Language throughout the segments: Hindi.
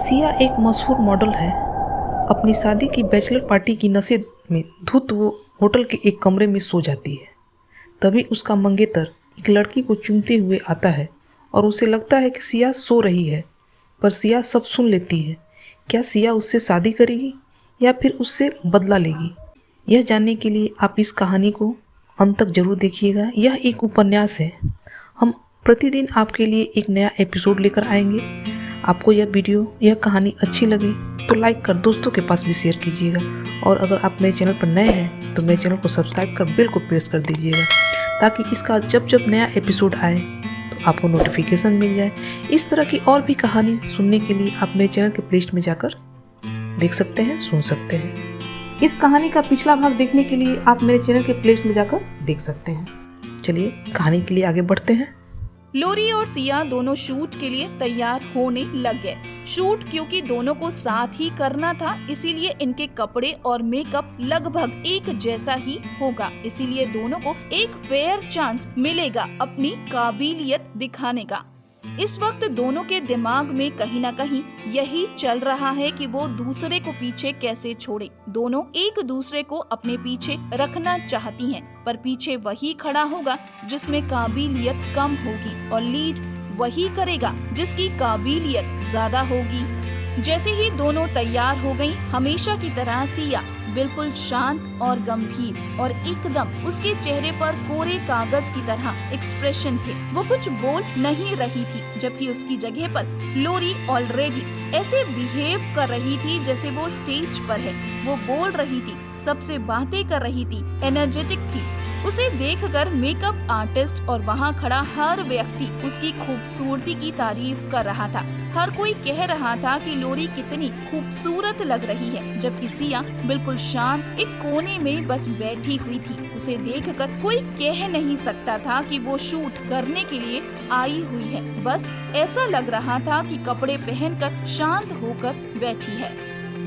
सिया एक मशहूर मॉडल है। अपनी शादी की बैचलर पार्टी की नशे में धुत वो होटल के एक कमरे में सो जाती है। तभी उसका मंगेतर एक लड़की को चूमते हुए आता है और उसे लगता है कि सिया सो रही है, पर सिया सब सुन लेती है। क्या सिया उससे शादी करेगी या फिर उससे बदला लेगी? यह जानने के लिए आप इस कहानी को अंत तक जरूर देखिएगा। यह एक उपन्यास है। हम प्रतिदिन आपके लिए एक नया एपिसोड लेकर आएंगे। आपको यह कहानी अच्छी लगे तो लाइक कर दोस्तों के पास भी शेयर कीजिएगा, और अगर आप मेरे चैनल पर नए हैं तो मेरे चैनल को सब्सक्राइब कर बेल को प्रेस कर दीजिएगा, ताकि इसका जब जब नया एपिसोड आए तो आपको नोटिफिकेशन मिल जाए। इस तरह की और भी कहानी सुनने के लिए आप मेरे चैनल के प्लेलिस्ट में जाकर देख सकते हैं, सुन सकते हैं। इस कहानी का पिछला भाग देखने के लिए आप मेरे चैनल के प्लेलिस्ट में जाकर देख सकते हैं। चलिए कहानी के लिए आगे बढ़ते हैं। लोरी और सिया दोनों शूट के लिए तैयार होने लग गए। शूट क्योंकि दोनों को साथ ही करना था, इसीलिए इनके कपड़े और मेकअप लगभग एक जैसा ही होगा। इसीलिए दोनों को एक फेयर चांस मिलेगा अपनी काबिलियत दिखाने का। इस वक्त दोनों के दिमाग में कहीं न कहीं यही चल रहा है कि वो दूसरे को पीछे कैसे छोड़े। दोनों एक दूसरे को अपने पीछे रखना चाहती हैं, पर पीछे वही खड़ा होगा जिसमें काबिलियत कम होगी, और लीड वही करेगा जिसकी काबिलियत ज्यादा होगी। जैसे ही दोनों तैयार हो गयी, हमेशा की तरह सिया बिल्कुल शांत और गंभीर, और एकदम उसके चेहरे पर कोरे कागज की तरह एक्सप्रेशन थे। वो कुछ बोल नहीं रही थी, जबकि उसकी जगह पर लोरी ऑलरेडी ऐसे बिहेव कर रही थी जैसे वो स्टेज पर है। वो बोल रही थी, सबसे बातें कर रही थी, एनर्जेटिक थी। उसे देखकर मेकअप आर्टिस्ट और वहाँ खड़ा हर व्यक्ति उसकी खूबसूरती की तारीफ कर रहा था। हर कोई कह रहा था कि लोरी कितनी खूबसूरत लग रही है, जबकि सिया बिल्कुल शांत एक कोने में बस बैठी हुई थी। उसे देखकर कोई कह नहीं सकता था कि वो शूट करने के लिए आई हुई है। बस ऐसा लग रहा था कि कपड़े पहनकर शांत होकर बैठी है,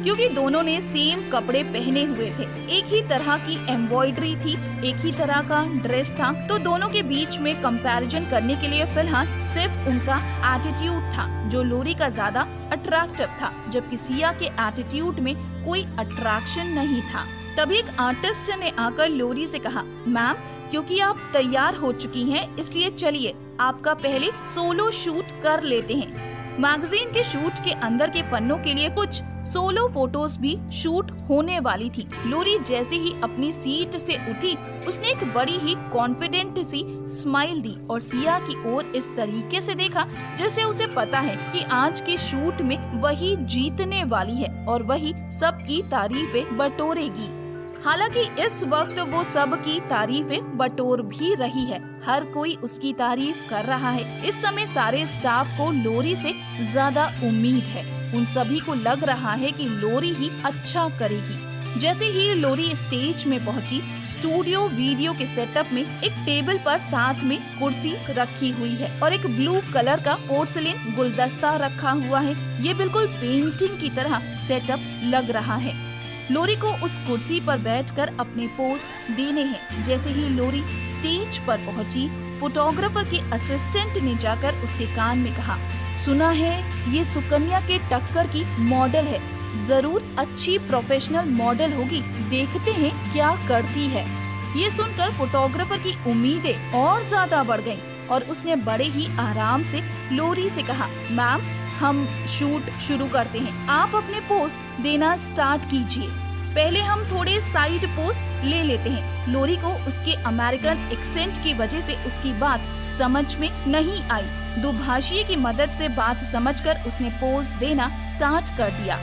क्योंकि दोनों ने सेम कपड़े पहने हुए थे। एक ही तरह की एम्ब्रॉयडरी थी, एक ही तरह का ड्रेस था। तो दोनों के बीच में कंपैरिजन करने के लिए फिलहाल सिर्फ उनका एटीट्यूड था, जो लोरी का ज्यादा अट्रैक्टिव था, जबकि सिया के एटीट्यूड में कोई अट्रैक्शन नहीं था। तभी एक आर्टिस्ट ने आकर लोरी से कहा, मैम, क्योंकि आप तैयार हो चुकी हैं, इसलिए चलिए आपका पहले सोलो शूट कर लेते हैं। मैगजीन के शूट के अंदर के पन्नों के लिए कुछ सोलो फोटोज भी शूट होने वाली थी। लोरी जैसे ही अपनी सीट से उठी, उसने एक बड़ी ही कॉन्फिडेंट सी स्माइल दी और सिया की ओर इस तरीके से देखा जैसे उसे पता है कि आज के शूट में वही जीतने वाली है और वही सबकी तारीफें बटोरेगी। हालांकि इस वक्त वो सब की तारीफें बटोर भी रही है। हर कोई उसकी तारीफ कर रहा है। इस समय सारे स्टाफ को लोरी से ज्यादा उम्मीद है। उन सभी को लग रहा है कि लोरी ही अच्छा करेगी। जैसे ही लोरी स्टेज में पहुंची, स्टूडियो वीडियो के सेटअप में एक टेबल पर साथ में कुर्सी रखी हुई है और एक ब्लू कलर का पोर्सलिन गुलदस्ता रखा हुआ है। ये बिल्कुल पेंटिंग की तरह सेटअप लग रहा है। लोरी को उस कुर्सी पर बैठकर अपने पोज देने हैं। जैसे ही लोरी स्टेज पर पहुंची, फोटोग्राफर के असिस्टेंट ने जाकर उसके कान में कहा, सुना है ये सुकन्या के टक्कर की मॉडल है, जरूर अच्छी प्रोफेशनल मॉडल होगी, देखते हैं क्या करती है। ये सुनकर फोटोग्राफर की उम्मीदें और ज्यादा बढ़ गईं और उसने बड़े ही आराम से लोरी से कहा, मैम, हम शूट शुरू करते हैं, आप अपने पोज देना स्टार्ट कीजिए। पहले हम थोड़े साइड पोज ले लेते हैं। लोरी को उसके अमेरिकन एक्सेंट की वजह से उसकी बात समझ में नहीं आई। दुभाषी की मदद से बात समझकर उसने पोज देना स्टार्ट कर दिया।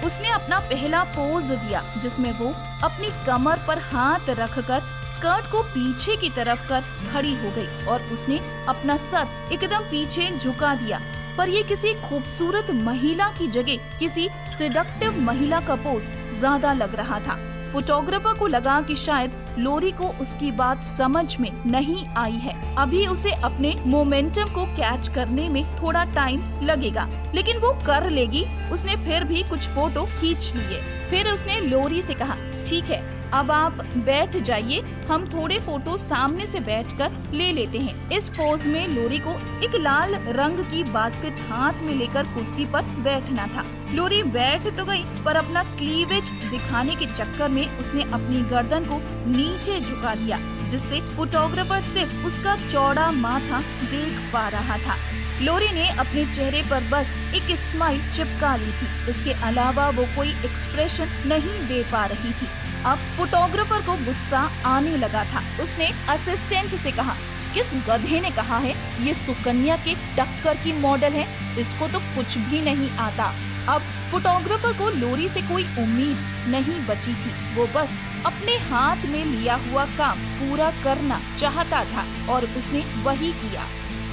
उसने अपना पहला पोज दिया, जिसमें वो अपनी कमर पर हाथ रखकर स्कर्ट को पीछे की तरफ कर खड़ी हो गई और उसने अपना सर एकदम पीछे झुका दिया। पर ये किसी खूबसूरत महिला की जगह किसी सिडक्टिव महिला का पोज ज्यादा लग रहा था। फोटोग्राफर को लगा कि शायद लोरी को उसकी बात समझ में नहीं आई है। अभी उसे अपने मोमेंटम को कैच करने में थोड़ा टाइम लगेगा, लेकिन वो कर लेगी। उसने फिर भी कुछ फोटो खींच लिए। फिर उसने लोरी से कहा, ठीक है, अब आप बैठ जाइए, हम थोड़े फोटो सामने से बैठकर ले लेते हैं। इस पोज में लोरी को एक लाल रंग की बास्केट हाथ में लेकर कुर्सी पर बैठना था। लोरी बैठ तो गई, पर अपना क्लीवेज दिखाने के चक्कर में उसने अपनी गर्दन को नीचे झुका दिया, जिससे फोटोग्राफर सिर्फ उसका चौड़ा माथा देख पा रहा था। लोरी ने अपने चेहरे पर बस एक स्माइल चिपका ली थी, इसके अलावा वो कोई एक्सप्रेशन नहीं दे पा रही थी। अब फोटोग्राफर को गुस्सा आने लगा था। उसने असिस्टेंट से कहा, किस गधे ने कहा है ये सुकन्या के टक्कर की मॉडल है, इसको तो कुछ भी नहीं आता। अब फोटोग्राफर को लोरी से कोई उम्मीद नहीं बची थी, वो बस अपने हाथ में लिया हुआ काम पूरा करना चाहता था और उसने वही किया।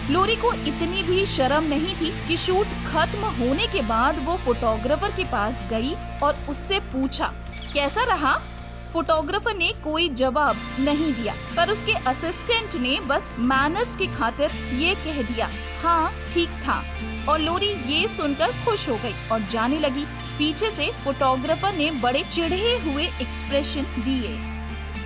लोरी को इतनी भी शर्म नहीं थी कि शूट खत्म होने के बाद वो फोटोग्राफर के पास गई और उससे पूछा, कैसा रहा? फोटोग्राफर ने कोई जवाब नहीं दिया, पर उसके असिस्टेंट ने बस मैनर्स की खातिर ये कह दिया, हाँ ठीक था। और लोरी ये सुनकर खुश हो गई और जाने लगी। पीछे से फोटोग्राफर ने बड़े चिढ़े हुए एक्सप्रेशन दिए।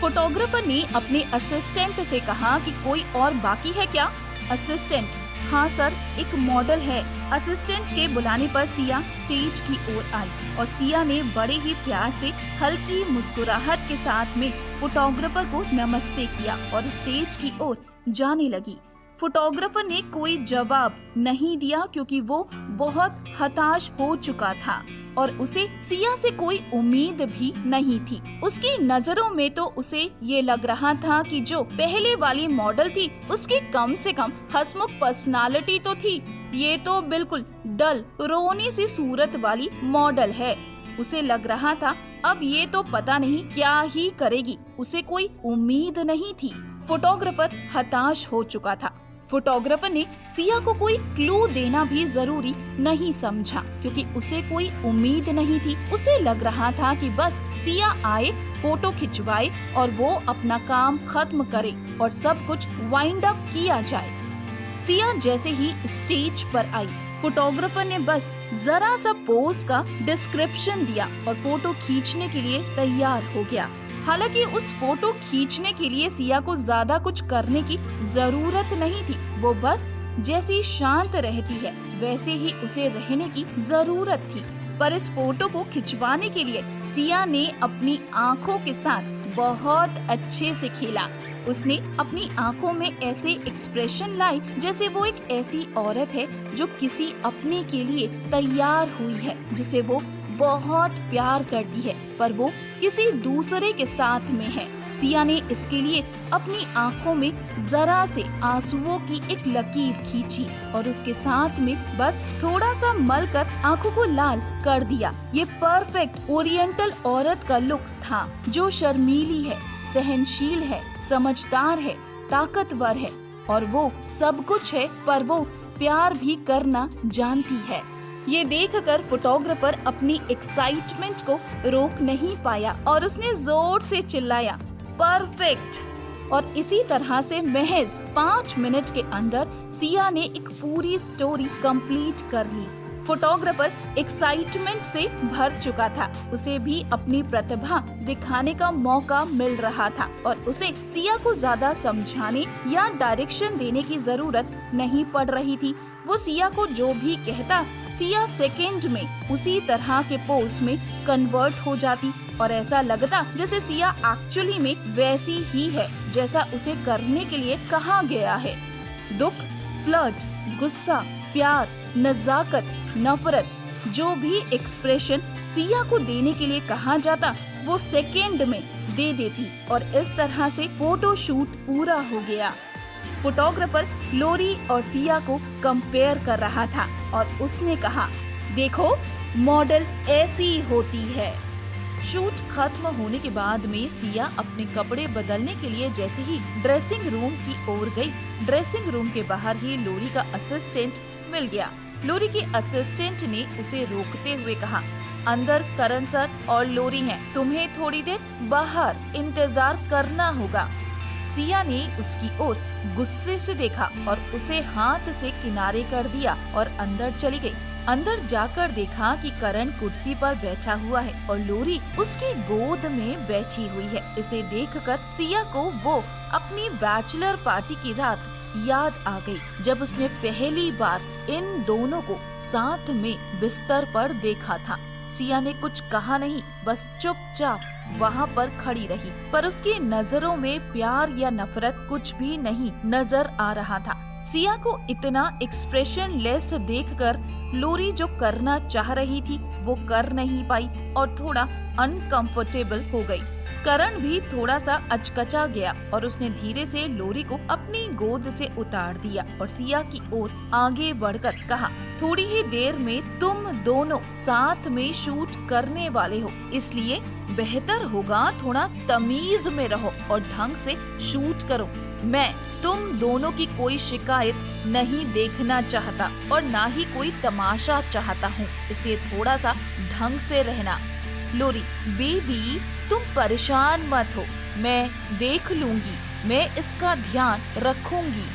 फोटोग्राफर ने अपने असिस्टेंट से कहा कि कोई और बाकी है क्या? असिस्टेंट, हाँ सर, एक मॉडल है। असिस्टेंट के बुलाने पर सिया स्टेज की ओर आई और सिया ने बड़े ही प्यार से हल्की मुस्कुराहट के साथ में फोटोग्राफर को नमस्ते किया और स्टेज की ओर जाने लगी। फोटोग्राफर ने कोई जवाब नहीं दिया क्योंकि वो बहुत हताश हो चुका था और उसे सिया से कोई उम्मीद भी नहीं थी। उसकी नजरों में तो उसे ये लग रहा था कि जो पहले वाली मॉडल थी उसकी कम से कम हंसमुख पर्सनालिटी तो थी, ये तो बिल्कुल डल रोनी सी सूरत वाली मॉडल है। उसे लग रहा था अब ये तो पता नहीं क्या ही करेगी, उसे कोई उम्मीद नहीं थी। फोटोग्राफर हताश हो चुका था। फोटोग्राफर ने सिया को कोई क्लू देना भी जरूरी नहीं समझा क्योंकि उसे कोई उम्मीद नहीं थी। उसे लग रहा था कि बस सिया आए, फोटो खिंचवाए और वो अपना काम खत्म करे और सब कुछ वाइंड अप किया जाए। सिया जैसे ही स्टेज पर आई, फोटोग्राफर ने बस जरा सा पोज का डिस्क्रिप्शन दिया और फोटो खींचने के लिए तैयार हो गया। हालांकि उस फोटो खींचने के लिए सिया को ज्यादा कुछ करने की जरूरत नहीं थी, वो बस जैसी शांत रहती है वैसे ही उसे रहने की जरूरत थी। पर इस फोटो को खिंचवाने के लिए सिया ने अपनी आँखों के साथ बहुत अच्छे से खेला। उसने अपनी आँखों में ऐसे एक्सप्रेशन लाए जैसे वो एक ऐसी औरत है जो किसी अपने के लिए तैयार हुई है, जिसे वो बहुत प्यार करती है पर वो किसी दूसरे के साथ में है। सिया ने इसके लिए अपनी आँखों में जरा से आंसुओं की एक लकीर खींची और उसके साथ में बस थोड़ा सा मल कर आँखों को लाल कर दिया। ये परफेक्ट ओरिएंटल औरत का लुक था जो शर्मीली है, सहनशील है, समझदार है, ताकतवर है और वो सब कुछ है, पर वो प्यार भी करना जानती है। ये देखकर फोटोग्राफर अपनी एक्साइटमेंट को रोक नहीं पाया और उसने जोर से चिल्लाया, परफेक्ट। और इसी तरह से महज 5 मिनट के अंदर सिया ने एक पूरी स्टोरी कंप्लीट कर ली। फोटोग्राफर एक्साइटमेंट से भर चुका था, उसे भी अपनी प्रतिभा दिखाने का मौका मिल रहा था और उसे सिया को ज्यादा समझाने या डायरेक्शन देने की जरूरत नहीं पड़ रही थी। वो सिया को जो भी कहता, सिया सेकंड में उसी तरह के पोज में कन्वर्ट हो जाती और ऐसा लगता जैसे सिया एक्चुअली में वैसी ही है जैसा उसे करने के लिए कहा गया है। दुख, फ्लर्ट, गुस्सा, प्यार, नजाकत, नफरत, जो भी एक्सप्रेशन सिया को देने के लिए कहा जाता वो सेकंड में दे देती और इस तरह से फोटो शूट पूरा हो गया। फोटोग्राफर लोरी और सिया को कंपेयर कर रहा था और उसने कहा, देखो मॉडल ऐसी होती है। शूट खत्म होने के बाद में सिया अपने कपड़े बदलने के लिए जैसे ही ड्रेसिंग रूम की ओर गई, ड्रेसिंग रूम के बाहर ही लोरी का असिस्टेंट मिल गया। लोरी के असिस्टेंट ने उसे रोकते हुए कहा, अंदर करण सर और लोरी हैं, तुम्हें थोड़ी देर बाहर इंतजार करना होगा। सिया ने उसकी ओर गुस्से से देखा और उसे हाथ से किनारे कर दिया और अंदर चली गई। अंदर जाकर देखा कि करण कुर्सी पर बैठा हुआ है और लोरी उसकी गोद में बैठी हुई है। इसे देखकर सिया को वो अपनी बैचलर पार्टी की रात याद आ गई, जब उसने पहली बार इन दोनों को साथ में बिस्तर पर देखा था। सिया ने कुछ कहा नहीं, बस चुपचाप वहाँ पर खड़ी रही, पर उसकी नजरों में प्यार या नफरत कुछ भी नहीं नजर आ रहा था। सिया को इतना एक्सप्रेशन लेस देखकर लोरी जो करना चाह रही थी वो कर नहीं पाई और थोड़ा अनकंफर्टेबल हो गई। करण भी थोड़ा सा अचकचा गया और उसने धीरे से लोरी को अपनी गोद से उतार दिया और सिया की ओर आगे बढ़कर कहा, थोड़ी ही देर में तुम दोनों साथ में शूट करने वाले हो, इसलिए बेहतर होगा थोड़ा तमीज में रहो और ढंग से शूट करो। मैं तुम दोनों की कोई शिकायत नहीं देखना चाहता और ना ही कोई तमाशा चाहता हूँ, इसलिए थोड़ा सा ढंग से रहना। लोरी, बेबी तुम परेशान मत हो, मैं देख लूंगी, मैं इसका ध्यान रखूंगी।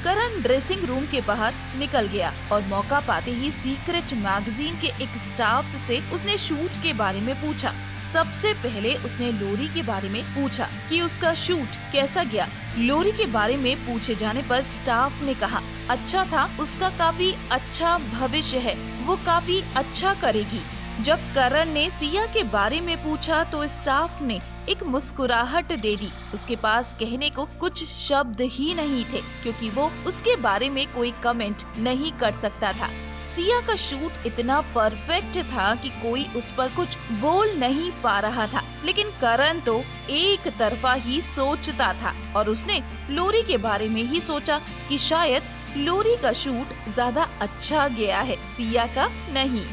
करण ड्रेसिंग रूम के बाहर निकल गया और मौका पाते ही सीक्रेट मैगजीन के एक स्टाफ से उसने शूट के बारे में पूछा। सबसे पहले उसने लोरी के बारे में पूछा कि उसका शूट कैसा गया। लोरी के बारे में पूछे जाने पर स्टाफ ने कहा, अच्छा था, उसका काफी अच्छा भविष्य है, वो काफी अच्छा करेगी। जब करण ने सिया के बारे में पूछा तो स्टाफ ने एक मुस्कुराहट दे दी। उसके पास कहने को कुछ शब्द ही नहीं थे क्योंकि वो उसके बारे में कोई कमेंट नहीं कर सकता था। सिया का शूट इतना परफेक्ट था कि कोई उस पर कुछ बोल नहीं पा रहा था, लेकिन करण तो एक तरफा ही सोचता था और उसने लोरी के बारे में ही सोचा कि शायद लोरी का शूट ज्यादा अच्छा गया है, सिया का नहीं।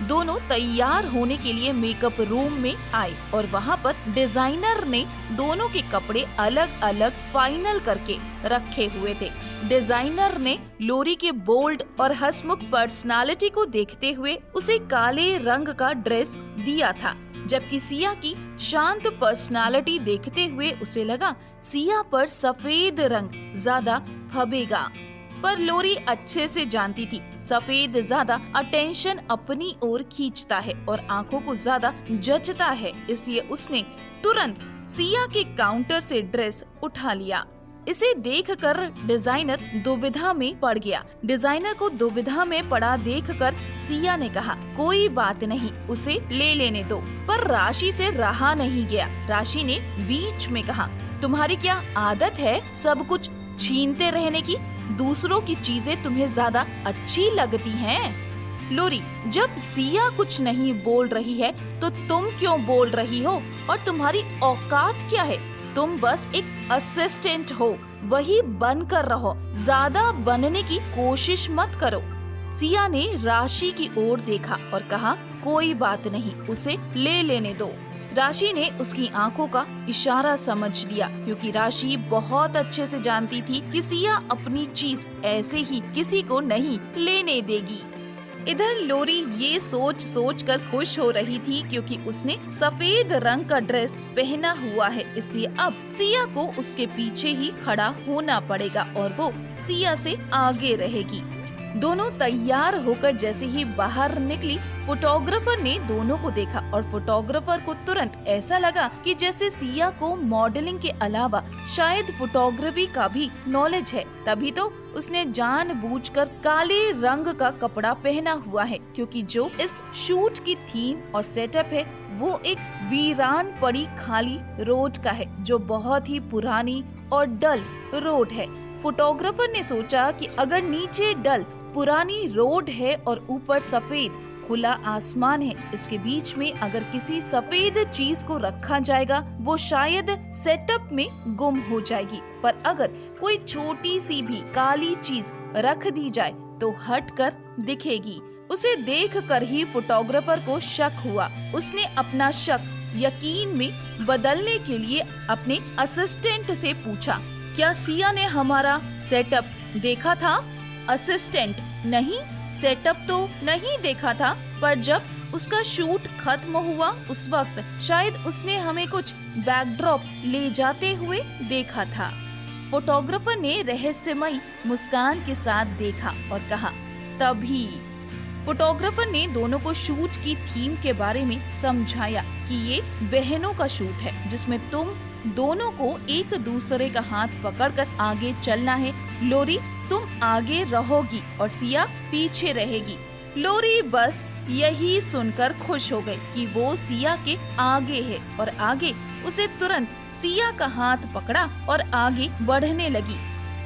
दोनों तैयार होने के लिए मेकअप रूम में आए और वहाँ पर डिजाइनर ने दोनों के कपड़े अलग अलग फाइनल करके रखे हुए थे। डिजाइनर ने लोरी के बोल्ड और हंसमुख पर्सनालिटी को देखते हुए उसे काले रंग का ड्रेस दिया था, जबकि सिया की शांत पर्सनालिटी देखते हुए उसे लगा सिया पर सफेद रंग ज्यादा फबेगा। पर लोरी अच्छे से जानती थी सफेद ज्यादा अटेंशन अपनी ओर खींचता है और आंखों को ज्यादा जचता है, इसलिए उसने तुरंत सिया के काउंटर से ड्रेस उठा लिया। इसे देखकर डिजाइनर दुविधा में पड़ गया। डिजाइनर को दुविधा में पड़ा देखकर सिया ने कहा, कोई बात नहीं, उसे ले लेने दो। पर राशि से रहा नहीं गया। राशि ने बीच में कहा, तुम्हारी क्या आदत है सब कुछ छीनते रहने की? दूसरों की चीजें तुम्हें ज्यादा अच्छी लगती हैं? लोरी, जब सिया कुछ नहीं बोल रही है तो तुम क्यों बोल रही हो? और तुम्हारी औकात क्या है? तुम बस एक असिस्टेंट हो, वही बन कर रहो, ज्यादा बनने की कोशिश मत करो। सिया ने राशि की ओर देखा और कहा, कोई बात नहीं, उसे ले लेने दो। राशि ने उसकी आंखों का इशारा समझ लिया क्योंकि राशि बहुत अच्छे से जानती थी कि सिया अपनी चीज ऐसे ही किसी को नहीं लेने देगी। इधर लोरी ये सोच कर खुश हो रही थी क्योंकि उसने सफेद रंग का ड्रेस पहना हुआ है, इसलिए अब सिया को उसके पीछे ही खड़ा होना पड़ेगा और वो सिया से आगे रहेगी। दोनों तैयार होकर जैसे ही बाहर निकली, फोटोग्राफर ने दोनों को देखा और फोटोग्राफर को तुरंत ऐसा लगा कि जैसे सिया को मॉडलिंग के अलावा शायद फोटोग्राफी का भी नॉलेज है। तभी तो उसने जानबूझकर काले रंग का कपड़ा पहना हुआ है क्योंकि जो इस शूट की थीम और सेटअप है वो एक वीरान पड़ी खाली रोड का है जो बहुत ही पुरानी और डल रोड है। फोटोग्राफर ने सोचा कि अगर नीचे डल पुरानी रोड है और ऊपर सफेद खुला आसमान है, इसके बीच में अगर किसी सफेद चीज को रखा जाएगा वो शायद सेटअप में गुम हो जाएगी, पर अगर कोई छोटी सी भी काली चीज रख दी जाए तो हटकर दिखेगी। उसे देखकर ही फोटोग्राफर को शक हुआ। उसने अपना शक यकीन में बदलने के लिए अपने असिस्टेंट से पूछा, क्या सिया ने हमारा सेटअप देखा था? असिस्टेंट, नहीं, सेटअप तो नहीं देखा था, पर जब उसका शूट खत्म हुआ उस वक्त शायद उसने हमें कुछ बैकड्रॉप ले जाते हुए देखा था। फोटोग्राफर ने रहस्यमयी मुस्कान के साथ देखा और कहा, तभी फोटोग्राफर ने दोनों को शूट की थीम के बारे में समझाया कि ये बहनों का शूट है जिसमें तुम दोनों को एक दूसरे का हाथ पकड़कर आगे चलना है। लोरी, तुम आगे रहोगी और सिया पीछे रहेगी। लोरी बस यही सुनकर खुश हो गई कि वो सिया के आगे है और आगे उसे तुरंत सिया का हाथ पकड़ा और आगे बढ़ने लगी।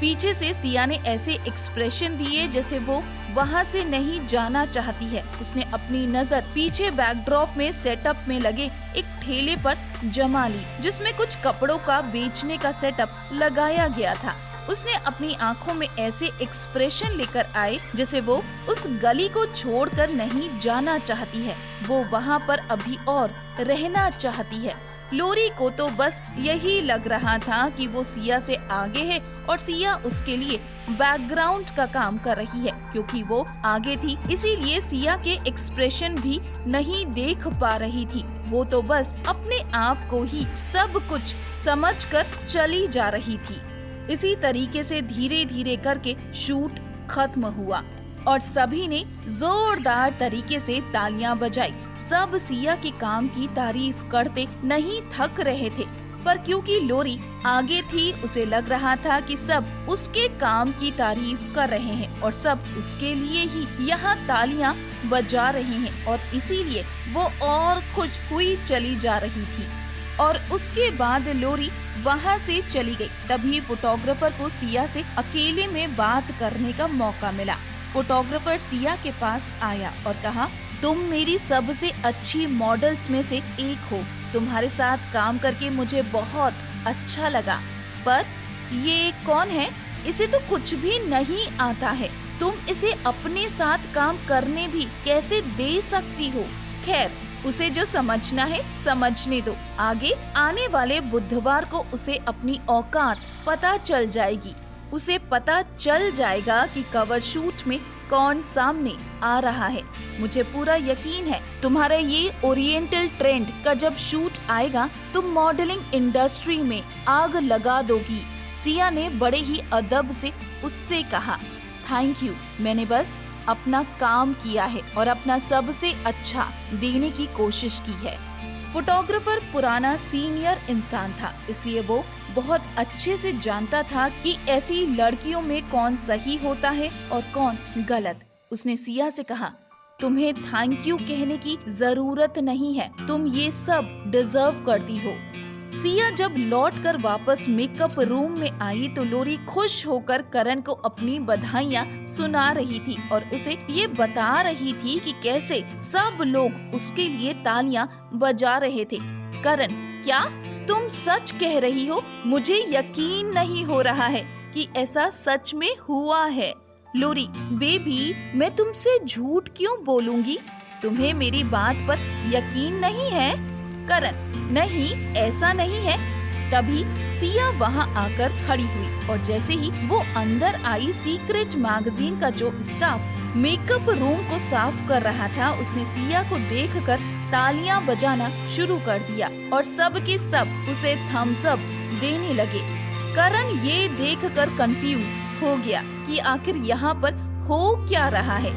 पीछे से सिया ने ऐसे एक्सप्रेशन दिए जैसे वो वहाँ से नहीं जाना चाहती है। उसने अपनी नजर पीछे बैकड्रॉप में सेटअप में लगे एक ठेले पर जमा ली जिसमें कुछ कपड़ों का बेचने का सेटअप लगाया गया था। उसने अपनी आंखों में ऐसे एक्सप्रेशन लेकर आए जैसे वो उस गली को छोड़कर नहीं जाना चाहती है, वो वहाँ पर अभी और रहना चाहती है। लोरी को तो बस यही लग रहा था कि वो सिया से आगे है और सिया उसके लिए बैकग्राउंड का काम कर रही है। क्योंकि वो आगे थी इसीलिए सिया के एक्सप्रेशन भी नहीं देख पा रही थी। वो तो बस अपने आप को ही सब कुछ समझकर चली जा रही थी। इसी तरीके से धीरे धीरे करके शूट खत्म हुआ और सभी ने जोरदार तरीके से तालियां बजाई। सब सिया के काम की तारीफ करते नहीं थक रहे थे, पर क्योंकि लोरी आगे थी उसे लग रहा था कि सब उसके काम की तारीफ कर रहे हैं और सब उसके लिए ही यहाँ तालियां बजा रहे हैं और इसीलिए वो और खुश हुई चली जा रही थी। और उसके बाद लोरी वहाँ से चली गई। तभी फोटोग्राफर को सिया से अकेले में बात करने का मौका मिला। फोटोग्राफर सिया के पास आया और कहा, तुम मेरी सबसे अच्छी मॉडल्स में से एक हो। तुम्हारे साथ काम करके मुझे बहुत अच्छा लगा। पर ये कौन है? इसे तो कुछ भी नहीं आता है। तुम इसे अपने साथ काम करने भी कैसे दे सकती हो? खैर, उसे जो समझना है समझने दो। आगे आने वाले बुधवार को उसे अपनी औकात पता चल जाएगी। उसे पता चल जाएगा कि कवर शूट में कौन सामने आ रहा है। मुझे पूरा यकीन है तुम्हारा ये ओरिएंटल ट्रेंड का जब शूट आएगा तुम मॉडलिंग इंडस्ट्री में आग लगा दोगी। सिया ने बड़े ही अदब से उससे कहा, थैंक यू, मैंने बस अपना काम किया है और अपना सबसे अच्छा देने की कोशिश की है। फोटोग्राफर पुराना सीनियर इंसान था, इसलिए वो बहुत अच्छे से जानता था कि ऐसी लड़कियों में कौन सही होता है और कौन गलत। उसने सिया से कहा, तुम्हें थैंक यू कहने की जरूरत नहीं है, तुम ये सब डिजर्व करती हो। सिया जब लौटकर वापस मेकअप रूम में आई तो लोरी खुश होकर करण को अपनी बधाइयाँ सुना रही थी और उसे ये बता रही थी कि कैसे सब लोग उसके लिए तालियां बजा रहे थे। करण, क्या तुम सच कह रही हो? मुझे यकीन नहीं हो रहा है कि ऐसा सच में हुआ है। लोरी, बेबी, मैं तुमसे झूठ क्यों बोलूंगी? तुम्हें मेरी बात पर यकीन नहीं है? करण, नहीं, ऐसा नहीं है। तभी सिया वहाँ आकर खड़ी हुई और जैसे ही वो अंदर आई, सीक्रेट मैगजीन का जो स्टाफ मेकअप रूम को साफ कर रहा था उसने सिया को देखकर तालियां बजाना शुरू कर दिया और सब के सब उसे थम्स अप देने लगे। करण ये देखकर कंफ्यूज हो गया कि आखिर यहाँ पर हो क्या रहा है,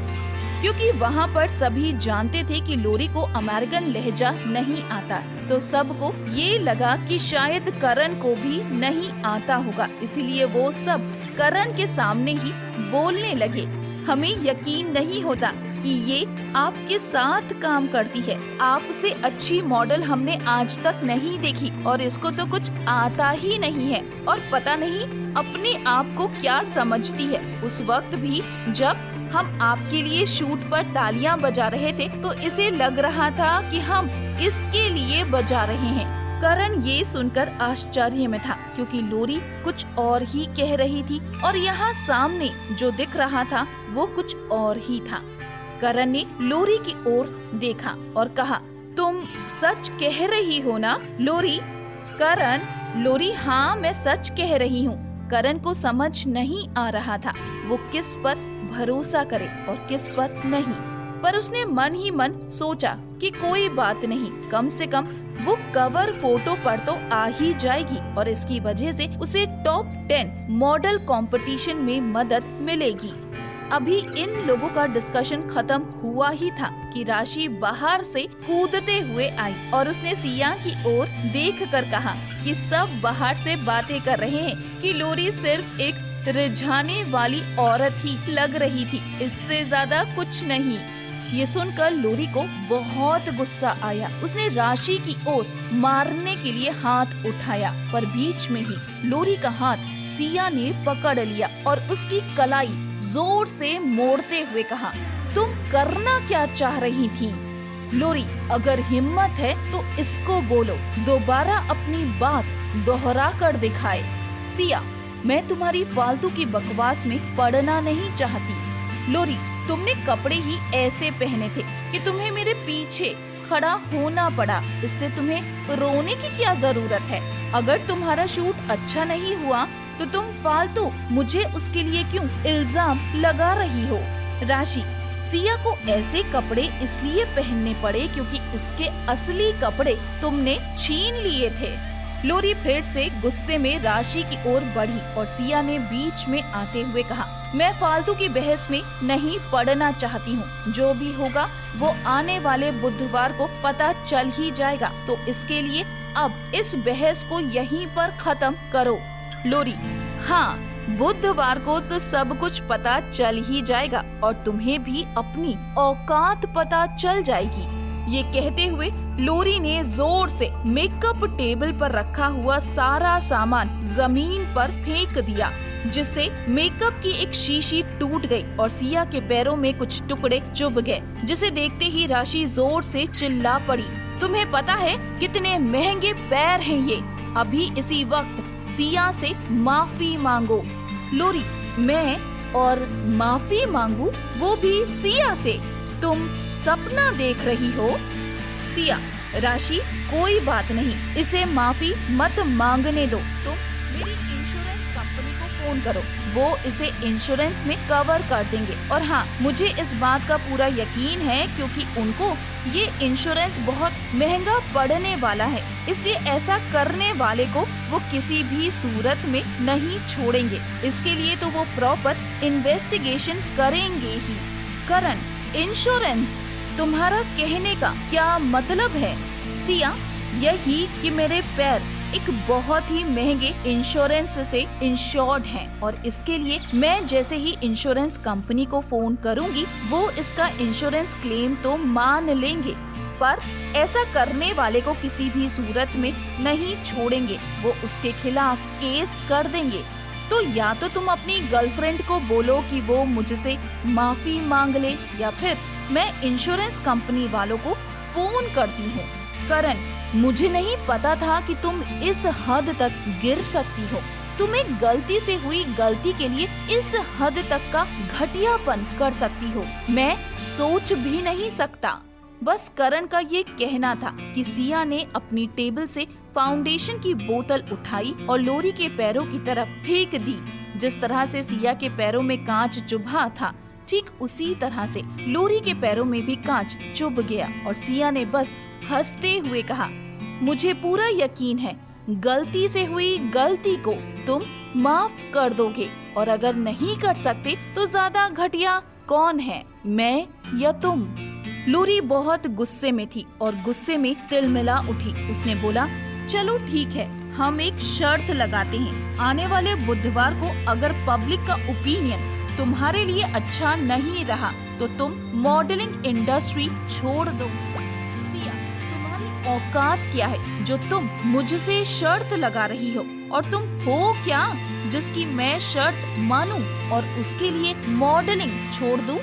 क्योंकि वहाँ पर सभी जानते थे कि लोरी को अमेरिकन लहजा नहीं आता, तो सबको ये लगा कि शायद करण को भी नहीं आता होगा, इसीलिए वो सब करण के सामने ही बोलने लगे। हमें यकीन नहीं होता कि ये आपके साथ काम करती है। आपसे अच्छी मॉडल हमने आज तक नहीं देखी और इसको तो कुछ आता ही नहीं है और पता नहीं अपने आप को क्या समझती है। उस वक्त भी जब हम आपके लिए शूट पर तालियां बजा रहे थे तो इसे लग रहा था कि हम इसके लिए बजा रहे हैं। करण ये सुनकर आश्चर्य में था, क्योंकि लोरी कुछ और ही कह रही थी और यहाँ सामने जो दिख रहा था वो कुछ और ही था। करण ने लोरी की ओर देखा और कहा, तुम सच कह रही हो ना लोरी? करण, लोरी, हाँ मैं सच कह रही हूँ। करण को समझ नहीं आ रहा था वो किस पर भरोसा करे और किस पर नहीं, पर उसने मन ही मन सोचा कि कोई बात नहीं, कम से कम वो कवर फोटो पर तो आ ही जाएगी और इसकी वजह से उसे टॉप 10 मॉडल कंपटीशन में मदद मिलेगी। अभी इन लोगों का डिस्कशन खत्म हुआ ही था कि राशि बाहर से कूदते हुए आई और उसने सिया की ओर देखकर कहा कि सब बाहर से बातें कर रहे हैं कि लोरी सिर्फ एक रिझाने वाली औरत ही लग रही थी, इससे ज्यादा कुछ नहीं। ये सुनकर लोरी को बहुत गुस्सा आया। उसने राशि की ओर मारने के लिए हाथ उठाया, पर बीच में ही लोरी का हाथ सिया ने पकड़ लिया और उसकी कलाई जोर से मोड़ते हुए कहा, तुम करना क्या चाह रही थी? लोरी, अगर हिम्मत है तो इसको बोलो, दोबारा अपनी बात दोहरा कर दिखाए। सिया, मैं तुम्हारी फालतू की बकवास में पड़ना नहीं चाहती। लोरी, तुमने कपड़े ही ऐसे पहने थे कि तुम्हें मेरे पीछे खड़ा होना पड़ा, इससे तुम्हें रोने की क्या जरूरत है? अगर तुम्हारा शूट अच्छा नहीं हुआ तो तुम फालतू मुझे उसके लिए क्यों इल्जाम लगा रही हो? राशि, सिया को ऐसे कपड़े इसलिए पहनने पड़े क्योंकि उसके असली कपड़े तुमने छीन लिए थे। लोरी फिर से गुस्से में राशि की ओर बढ़ी और सिया ने बीच में आते हुए कहा, मैं फालतू की बहस में नहीं पड़ना चाहती हूँ। जो भी होगा वो आने वाले बुधवार को पता चल ही जाएगा, तो इसके लिए अब इस बहस को यहीं पर खत्म करो। लोरी, हाँ, बुधवार को तो सब कुछ पता चल ही जाएगा और तुम्हें भी अपनी औकात पता चल जाएगी। ये कहते हुए लोरी ने जोर से मेकअप टेबल पर रखा हुआ सारा सामान जमीन पर फेंक दिया, जिससे मेकअप की एक शीशी टूट गई और सिया के पैरों में कुछ टुकड़े चुभ गए, जिसे देखते ही राशि जोर से चिल्ला पड़ी, तुम्हें पता है कितने महंगे पैर हैं ये? अभी इसी वक्त सिया से माफी मांगो। लोरी, मैं और माफी मांगू, वो भी सिया से? तुम सपना देख रही हो? सिया, राशि, कोई बात नहीं, इसे माफी मत मांगने दो। तुम मेरी इंश्योरेंस कंपनी को फोन करो, वो इसे इंश्योरेंस में कवर कर देंगे। और हाँ, मुझे इस बात का पूरा यकीन है क्योंकि उनको ये इंश्योरेंस बहुत महंगा पड़ने वाला है, इसलिए ऐसा करने वाले को वो किसी भी सूरत में नहीं छोड़ेंगे। इसके लिए तो वो प्रॉपर इन्वेस्टिगेशन करेंगे ही। करण, इंश्योरेंस, तुम्हारा कहने का क्या मतलब है? सिया, यही कि मेरे पैर एक बहुत ही महंगे इंश्योरेंस से इंश्योर्ड हैं और इसके लिए मैं जैसे ही इंश्योरेंस कंपनी को फोन करूंगी, वो इसका इंश्योरेंस क्लेम तो मान लेंगे, पर ऐसा करने वाले को किसी भी सूरत में नहीं छोड़ेंगे, वो उसके खिलाफ केस कर देंगे। तो या तो तुम अपनी गर्लफ्रेंड को बोलो कि वो मुझसे माफी मांग ले, या फिर मैं इंश्योरेंस कंपनी वालों को फोन करती हूँ। करण, मुझे नहीं पता था कि तुम इस हद तक गिर सकती हो। तुम एक गलती से हुई गलती के लिए इस हद तक का घटियापन कर सकती हो, मैं सोच भी नहीं सकता। बस करण का ये कहना था कि सिया ने अपनी टेबल से फाउंडेशन की बोतल उठाई और लोरी के पैरों की तरफ फेंक दी। जिस तरह से सिया के पैरों में कांच चुभा था, ठीक उसी तरह से लोरी के पैरों में भी कांच चुभ गया और सिया ने बस हंसते हुए कहा, मुझे पूरा यकीन है गलती से हुई गलती को तुम माफ कर दोगे, और अगर नहीं कर सकते तो ज्यादा घटिया कौन है, मैं या तुम? लोरी बहुत गुस्से में थी और गुस्से में तिलमिला उठी। उसने बोला, चलो ठीक है, हम एक शर्त लगाते हैं, आने वाले बुधवार को अगर पब्लिक का ओपिनियन तुम्हारे लिए अच्छा नहीं रहा तो तुम मॉडलिंग इंडस्ट्री छोड़ दो। सिया, तुम्हारी औकात क्या है जो तुम मुझसे शर्त लगा रही हो, और तुम हो क्या जिसकी मैं शर्त मानूं और उसके लिए मॉडलिंग छोड़ दूं?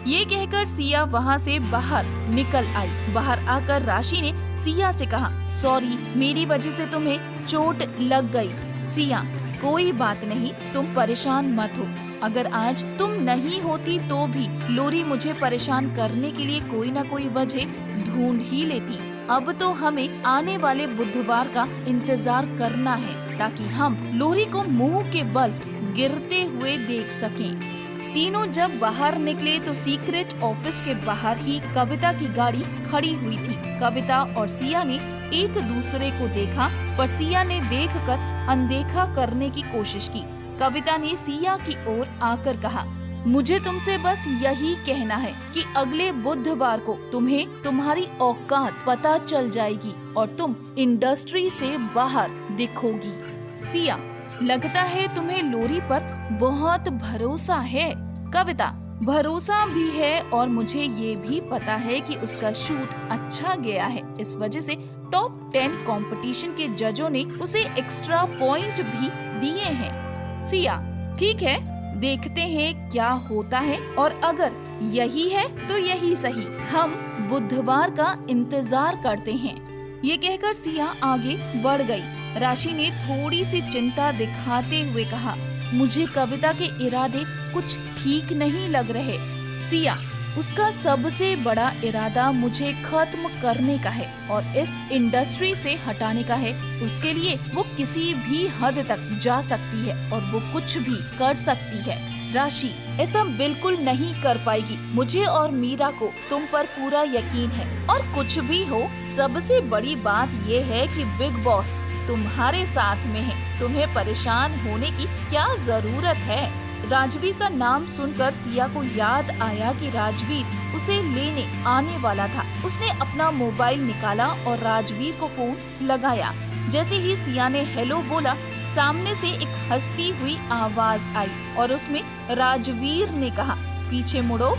ये कहकर सिया वहाँ से बाहर निकल आई। बाहर आकर राशि ने सिया से कहा, सॉरी, मेरी वजह से तुम्हें चोट लग गई। सिया, कोई बात नहीं, तुम परेशान मत हो। अगर आज तुम नहीं होती तो भी लोरी मुझे परेशान करने के लिए कोई ना कोई वजह ढूंढ ही लेती। अब तो हमें आने वाले बुधवार का इंतजार करना है ताकि हम लोरी को मुंह के बल गिरते हुए देख सकें। तीनों जब बाहर निकले तो सीक्रेट ऑफिस के बाहर ही कविता की गाड़ी खड़ी हुई थी। कविता और सिया ने एक दूसरे को देखा, पर सिया ने देखकर अनदेखा करने की कोशिश की। कविता ने सिया की ओर आकर कहा, मुझे तुमसे बस यही कहना है कि अगले बुधवार को तुम्हें तुम्हारी औकात पता चल जाएगी और तुम इंडस्ट्री से बाहर दिखोगी। सिया, लगता है तुम्हें लोरी पर बहुत भरोसा है। कविता, भरोसा भी है और मुझे ये भी पता है कि उसका शूट अच्छा गया है। इस वजह से टॉप 10 कंपटीशन के जजों ने उसे एक्स्ट्रा पॉइंट भी दिए हैं। सिया, ठीक है, देखते हैं क्या होता है और अगर यही है तो यही सही, हम बुधवार का इंतजार करते हैं। ये कहकर सिया आगे बढ़ गई। राशि ने थोड़ी सी चिंता दिखाते हुए कहा, मुझे कविता के इरादे कुछ ठीक नहीं लग रहे। सिया, उसका सबसे बड़ा इरादा मुझे खत्म करने का है और इस इंडस्ट्री से हटाने का है। उसके लिए वो किसी भी हद तक जा सकती है और वो कुछ भी कर सकती है। राशि, ऐसा बिल्कुल नहीं कर पाएगी। मुझे और मीरा को तुम पर पूरा यकीन है और कुछ भी हो, सबसे बड़ी बात ये है कि बिग बॉस तुम्हारे साथ में है। तुम्हें परेशान होने की क्या जरूरत है। राजवीर का नाम सुनकर सिया को याद आया कि राजवीर उसे लेने आने वाला था। उसने अपना मोबाइल निकाला और राजवीर को फोन लगाया। जैसे ही सिया ने हेलो बोला, सामने से एक हंसती हुई आवाज आई और उसमें राजवीर ने कहा, पीछे मुड़ो।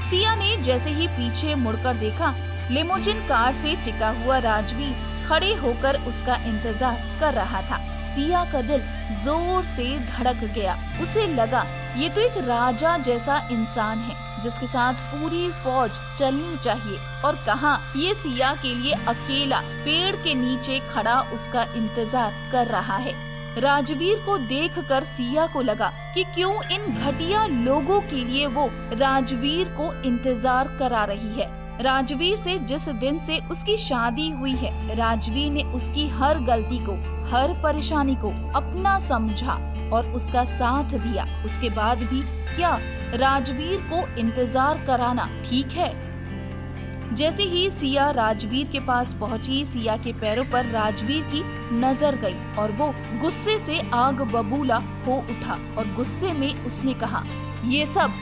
सिया ने जैसे ही पीछे मुड़कर देखा, लिमोजिन कार से टिका हुआ राजवीर खड़े होकर उसका इंतजार कर रहा था। सिया का दिल जोर से धड़क गया। उसे लगा ये तो एक राजा जैसा इंसान है जिसके साथ पूरी फौज चलनी चाहिए, और कहाँ ये सिया के लिए अकेला पेड़ के नीचे खड़ा उसका इंतजार कर रहा है। राजवीर को देखकर सिया को लगा कि क्यों इन घटिया लोगों के लिए वो राजवीर को इंतजार करा रही है। राजवीर से जिस दिन से उसकी शादी हुई है, राजवीर ने उसकी हर गलती को, हर परेशानी को अपना समझा और उसका साथ दिया। उसके बाद भी क्या राजवीर को इंतजार कराना ठीक है? जैसे ही सिया राजवीर के पास पहुंची, सिया के पैरों पर राजवीर की नजर गई और वो गुस्से से आग बबूला हो उठा और गुस्से में उसने कहा, ये सब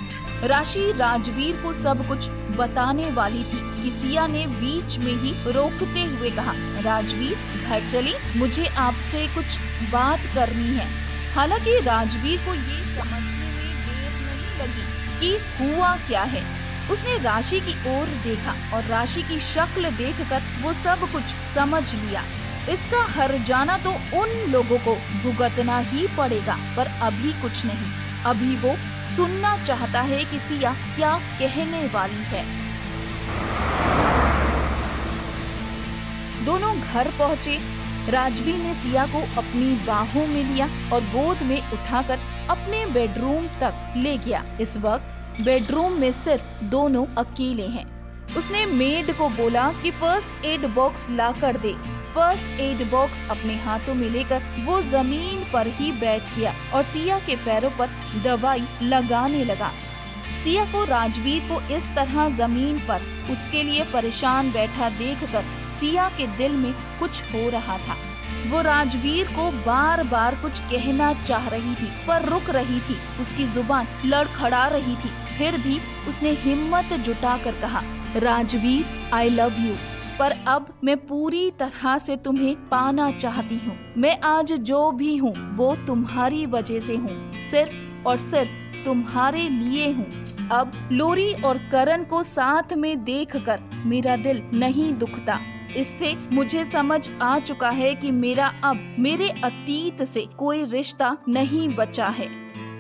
राशि राजवीर को सब कुछ बताने वाली थी कि सिया ने बीच में ही रोकते हुए कहा, राजवीर घर चली, मुझे आपसे कुछ बात करनी है। हालांकि राजवीर को ये समझने में देर नहीं लगी कि हुआ क्या है। उसने राशि की ओर देखा और राशि की शक्ल देखकर वो सब कुछ समझ लिया। इसका हर जाना तो उन लोगों को भुगतना ही पड़ेगा, पर अभी कुछ नहीं। अभी वो सुनना चाहता है कि सिया क्या कहने वाली है। दोनों घर पहुँचे। राजवीर ने सिया को अपनी बाहों में लिया और गोद में उठाकर अपने बेडरूम तक ले गया। इस वक्त बेडरूम में सिर्फ दोनों अकेले हैं। उसने मेड को बोला कि फर्स्ट एड बॉक्स ला कर दे। फर्स्ट एड बॉक्स अपने हाथों में लेकर वो जमीन पर ही बैठ गया और सिया के पैरों पर दवाई लगाने लगा। सिया को राजवीर को इस तरह जमीन पर उसके लिए परेशान बैठा देखकर सिया के दिल में कुछ हो रहा था। वो राजवीर को बार बार कुछ कहना चाह रही थी पर रुक रही थी। उसकी जुबान लड़खड़ा रही थी। फिर भी उसने हिम्मत जुटाकर कहा, राजवीर आई लव यू, पर अब मैं पूरी तरह से तुम्हें पाना चाहती हूँ। मैं आज जो भी हूँ वो तुम्हारी वजह से हूँ, सिर्फ और सिर्फ तुम्हारे लिए हूँ। अब लोरी और करण को साथ में देखकर मेरा दिल नहीं दुखता। इससे मुझे समझ आ चुका है कि मेरा अब मेरे अतीत से कोई रिश्ता नहीं बचा है।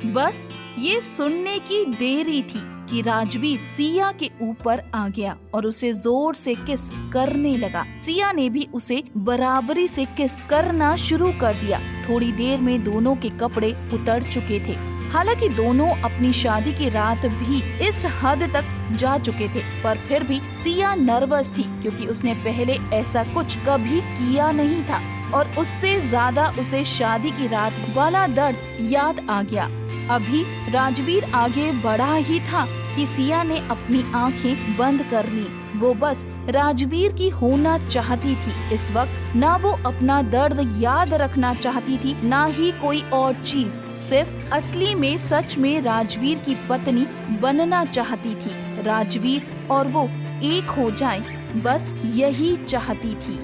बस ये सुनने की देरी थी कि राजवीर सिया के ऊपर आ गया और उसे जोर से किस करने लगा। सिया ने भी उसे बराबरी से किस करना शुरू कर दिया। थोड़ी देर में दोनों के कपड़े उतर चुके थे। हालांकि दोनों अपनी शादी की रात भी इस हद तक जा चुके थे, पर फिर भी सिया नर्वस थी क्योंकि उसने पहले ऐसा कुछ कभी किया नहीं था और उससे ज्यादा उसे शादी की रात वाला दर्द याद आ गया। अभी राजवीर आगे बढ़ा ही था कि सिया ने अपनी आंखें बंद कर ली। वो बस राजवीर की होना चाहती थी। इस वक्त ना वो अपना दर्द याद रखना चाहती थी, ना ही कोई और चीज। सिर्फ असली में सच में राजवीर की पत्नी बनना चाहती थी। राजवीर और वो एक हो जाएं, बस यही चाहती थी।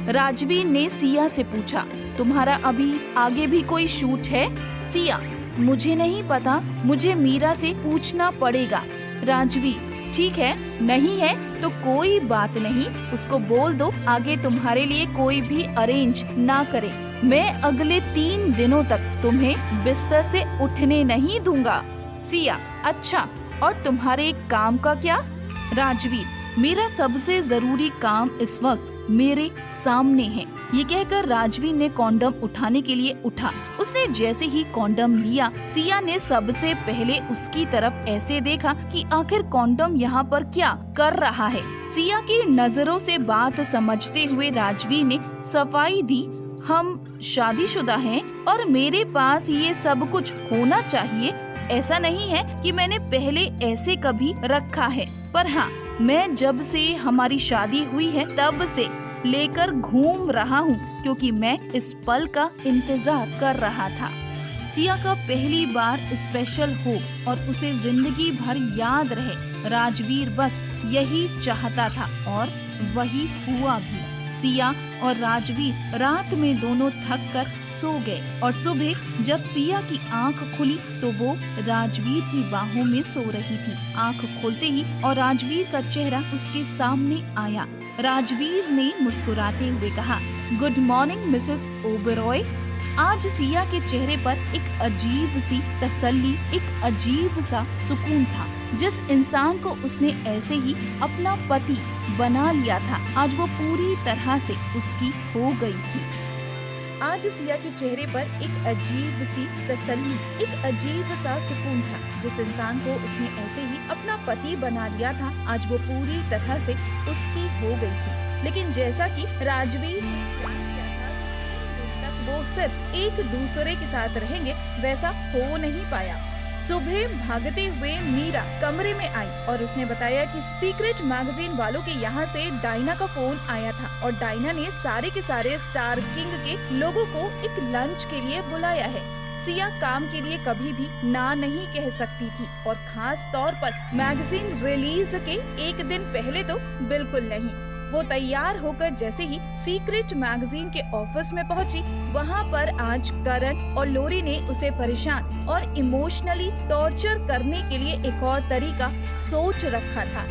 राजवीर ने सिया से पूछा, तुम्हारा अभी आगे भी कोई शूट है? सिया, मुझे नहीं पता, मुझे मीरा से पूछना पड़ेगा। राजवीर, ठीक है, नहीं है तो कोई बात नहीं, उसको बोल दो आगे तुम्हारे लिए कोई भी अरेंज ना करे। मैं अगले 3 दिनों तक तुम्हें बिस्तर से उठने नहीं दूंगा। सिया, अच्छा, और तुम्हारे काम का क्या? राजवीर, मेरा सबसे जरूरी काम इस वक्त मेरे सामने है। ये कहकर राजवीर ने कॉन्डम उठाने के लिए उठा। उसने जैसे ही कॉन्डम लिया, सिया ने सबसे पहले उसकी तरफ ऐसे देखा कि आखिर कॉन्डम यहाँ पर क्या कर रहा है। सिया की नजरों से बात समझते हुए राजवीर ने सफाई दी, हम शादीशुदा हैं और मेरे पास ये सब कुछ होना चाहिए। ऐसा नहीं है कि मैंने पहले ऐसे कभी रखा है, पर हाँ, मैं जब से हमारी शादी हुई है तब से लेकर घूम रहा हूँ, क्योंकि मैं इस पल का इंतजार कर रहा था। सिया का पहली बार स्पेशल हो और उसे जिंदगी भर याद रहे। राजवीर बस यही चाहता था और वही हुआ भी। सिया और राजवीर रात में दोनों थक कर सो गए और सुबह जब सिया की आंख खुली तो वो राजवीर की बाहों में सो रही थी। आंख खोलते ही और राजवीर का चेहरा उसके सामने आया। राजवीर ने मुस्कुराते हुए कहा, गुड मॉर्निंग मिसेस ओबेरॉय। आज सिया के चेहरे पर एक अजीब सी तसल्ली, एक अजीब सा सुकून था। जिस इंसान को उसने ऐसे ही अपना पति बना लिया था, आज वो पूरी तरह से उसकी हो गई थी। आज सिया के चेहरे पर एक अजीब सी तसल्ली, एक अजीब सा सुकून था। जिस इंसान को उसने ऐसे ही अपना पति बना लिया था, आज वो पूरी तरह से उसकी हो गई थी। लेकिन जैसा कि राजवीर वो सिर्फ एक दूसरे के साथ रहेंगे, वैसा हो नहीं पाया। सुबह भागते हुए मीरा कमरे में आई और उसने बताया कि सीक्रेट मैगजीन वालों के यहाँ से डायना का फोन आया था और डायना ने सारे के सारे स्टार किंग के लोगों को एक लंच के लिए बुलाया है। सिया काम के लिए कभी भी ना नहीं कह सकती थी और खास तौर पर मैगजीन रिलीज के एक दिन पहले तो बिल्कुल नहीं। वो तैयार होकर जैसे ही सीक्रेट मैगजीन के ऑफिस में पहुंची, वहाँ पर आज करण और लोरी ने उसे परेशान और इमोशनली टॉर्चर करने के लिए एक और तरीका सोच रखा था।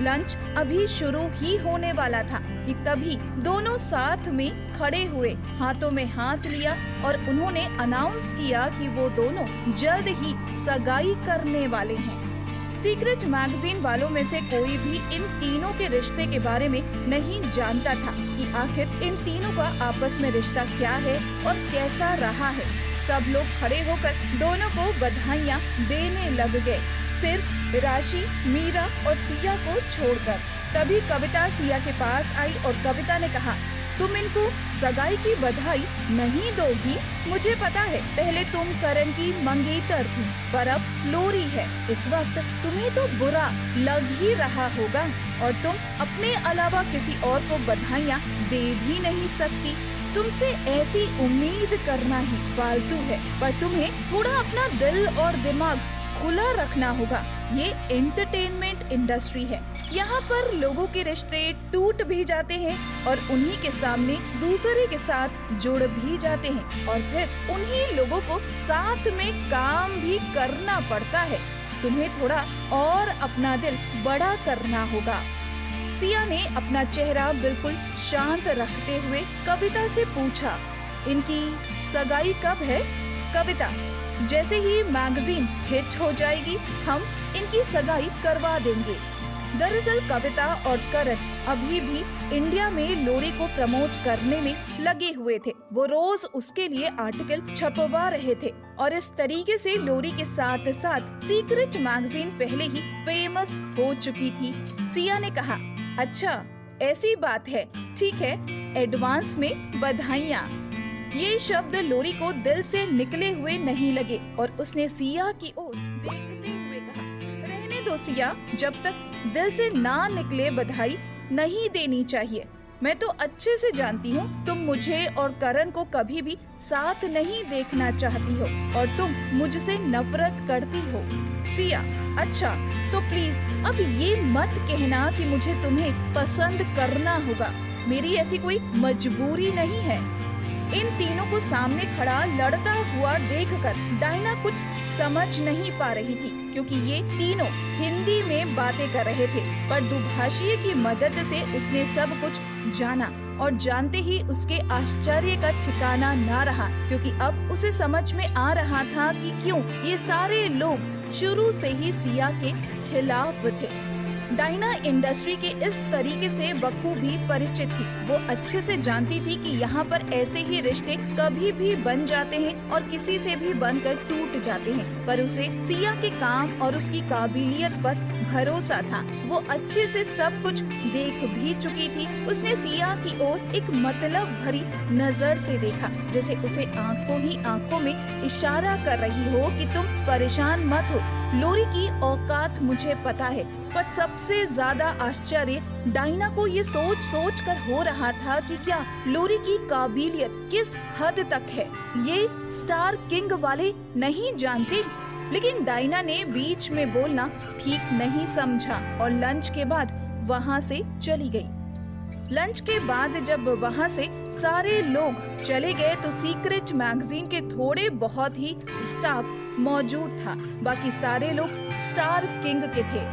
लंच अभी शुरू ही होने वाला था कि तभी दोनों साथ में खड़े हुए, हाथों में हाथ लिया और उन्होंने अनाउंस किया कि वो दोनों जल्द ही सगाई करने वाले हैं। सीक्रेट मैगजीन वालों में से कोई भी इन तीनों के रिश्ते के बारे में नहीं जानता था कि आखिर इन तीनों का आपस में रिश्ता क्या है और कैसा रहा है। सब लोग खड़े होकर दोनों को बधाइयाँ देने लग गए, सिर्फ राशि, मीरा और सिया को छोड़कर। तभी कविता सिया के पास आई और कविता ने कहा, तुम इनको सगाई की बधाई नहीं दोगी? मुझे पता है पहले तुम करण की मंगेतर थी, पर अब लोरी है। इस वक्त तुम्हें तो बुरा लग ही रहा होगा और तुम अपने अलावा किसी और को बधाइयाँ दे भी नहीं सकती। तुमसे ऐसी उम्मीद करना ही फालतू है, पर तुम्हें थोड़ा अपना दिल और दिमाग खुला रखना होगा। ये एंटरटेनमेंट इंडस्ट्री है, यहाँ पर लोगों के रिश्ते टूट भी जाते हैं और उन्हीं के सामने दूसरे के साथ जुड़ भी जाते हैं और फिर उन्हीं लोगों को साथ में काम भी करना पड़ता है। तुम्हें थोड़ा और अपना दिल बड़ा करना होगा। सिया ने अपना चेहरा बिल्कुल शांत रखते हुए कविता से पूछा, इनकी सगाई कब है? कविता, जैसे ही मैगजीन हिट हो जाएगी हम इनकी सगाई करवा देंगे। दरअसल कविता और करण अभी भी इंडिया में लोरी को प्रमोट करने में लगे हुए थे। वो रोज उसके लिए आर्टिकल छपवा रहे थे और इस तरीके से लोरी के साथ साथ सीक्रेट मैगजीन पहले ही फेमस हो चुकी थी। सिया ने कहा, अच्छा ऐसी बात है, ठीक है, एडवांस में बधाइयाँ। ये शब्द लोरी को दिल से निकले हुए नहीं लगे और उसने सिया की ओर देखते हुए कहा, रहने तो सिया, जब तक दिल से ना निकले बधाई नहीं देनी चाहिए। मैं तो अच्छे से जानती हूँ तुम मुझे और करण को कभी भी साथ नहीं देखना चाहती हो और तुम मुझसे नफरत करती हो। सिया, अच्छा तो प्लीज अब ये मत कहना कि मुझे तुम्हें पसंद करना होगा। मेरी ऐसी कोई मजबूरी नहीं है। इन तीनों को सामने खड़ा लड़ता हुआ देखकर डायना कुछ समझ नहीं पा रही थी, क्योंकि ये तीनों हिंदी में बातें कर रहे थे। पर दुभाषिए की मदद से उसने सब कुछ जाना और जानते ही उसके आश्चर्य का ठिकाना ना रहा, क्योंकि अब उसे समझ में आ रहा था कि क्यों ये सारे लोग शुरू से ही सिया के खिलाफ थे। डायना इंडस्ट्री के इस तरीके से बखूबी परिचित थी। वो अच्छे से जानती थी कि यहाँ पर ऐसे ही रिश्ते कभी भी बन जाते हैं और किसी से भी बनकर टूट जाते हैं। पर उसे सिया के काम और उसकी काबिलियत पर भरोसा था। वो अच्छे से सब कुछ देख भी चुकी थी। उसने सिया की ओर एक मतलब भरी नजर से देखा, जैसे उसे आंखों ही आंखों में इशारा कर रही हो कि तुम परेशान मत हो, लोरी की औकात मुझे पता है। पर सबसे ज्यादा आश्चर्य डायना को ये सोच कर हो रहा था कि क्या लोरी की काबिलियत किस हद तक है ये स्टार किंग वाले नहीं जानते। लेकिन डायना ने बीच में बोलना ठीक नहीं समझा और लंच के बाद वहाँ से चली गई। लंच के बाद जब वहाँ से सारे लोग चले गए तो सीक्रेट मैगजीन के थोड़े बहुत ही स्टाफ मौजूद था। बाकी सारे लोग स्टार किंग के थे।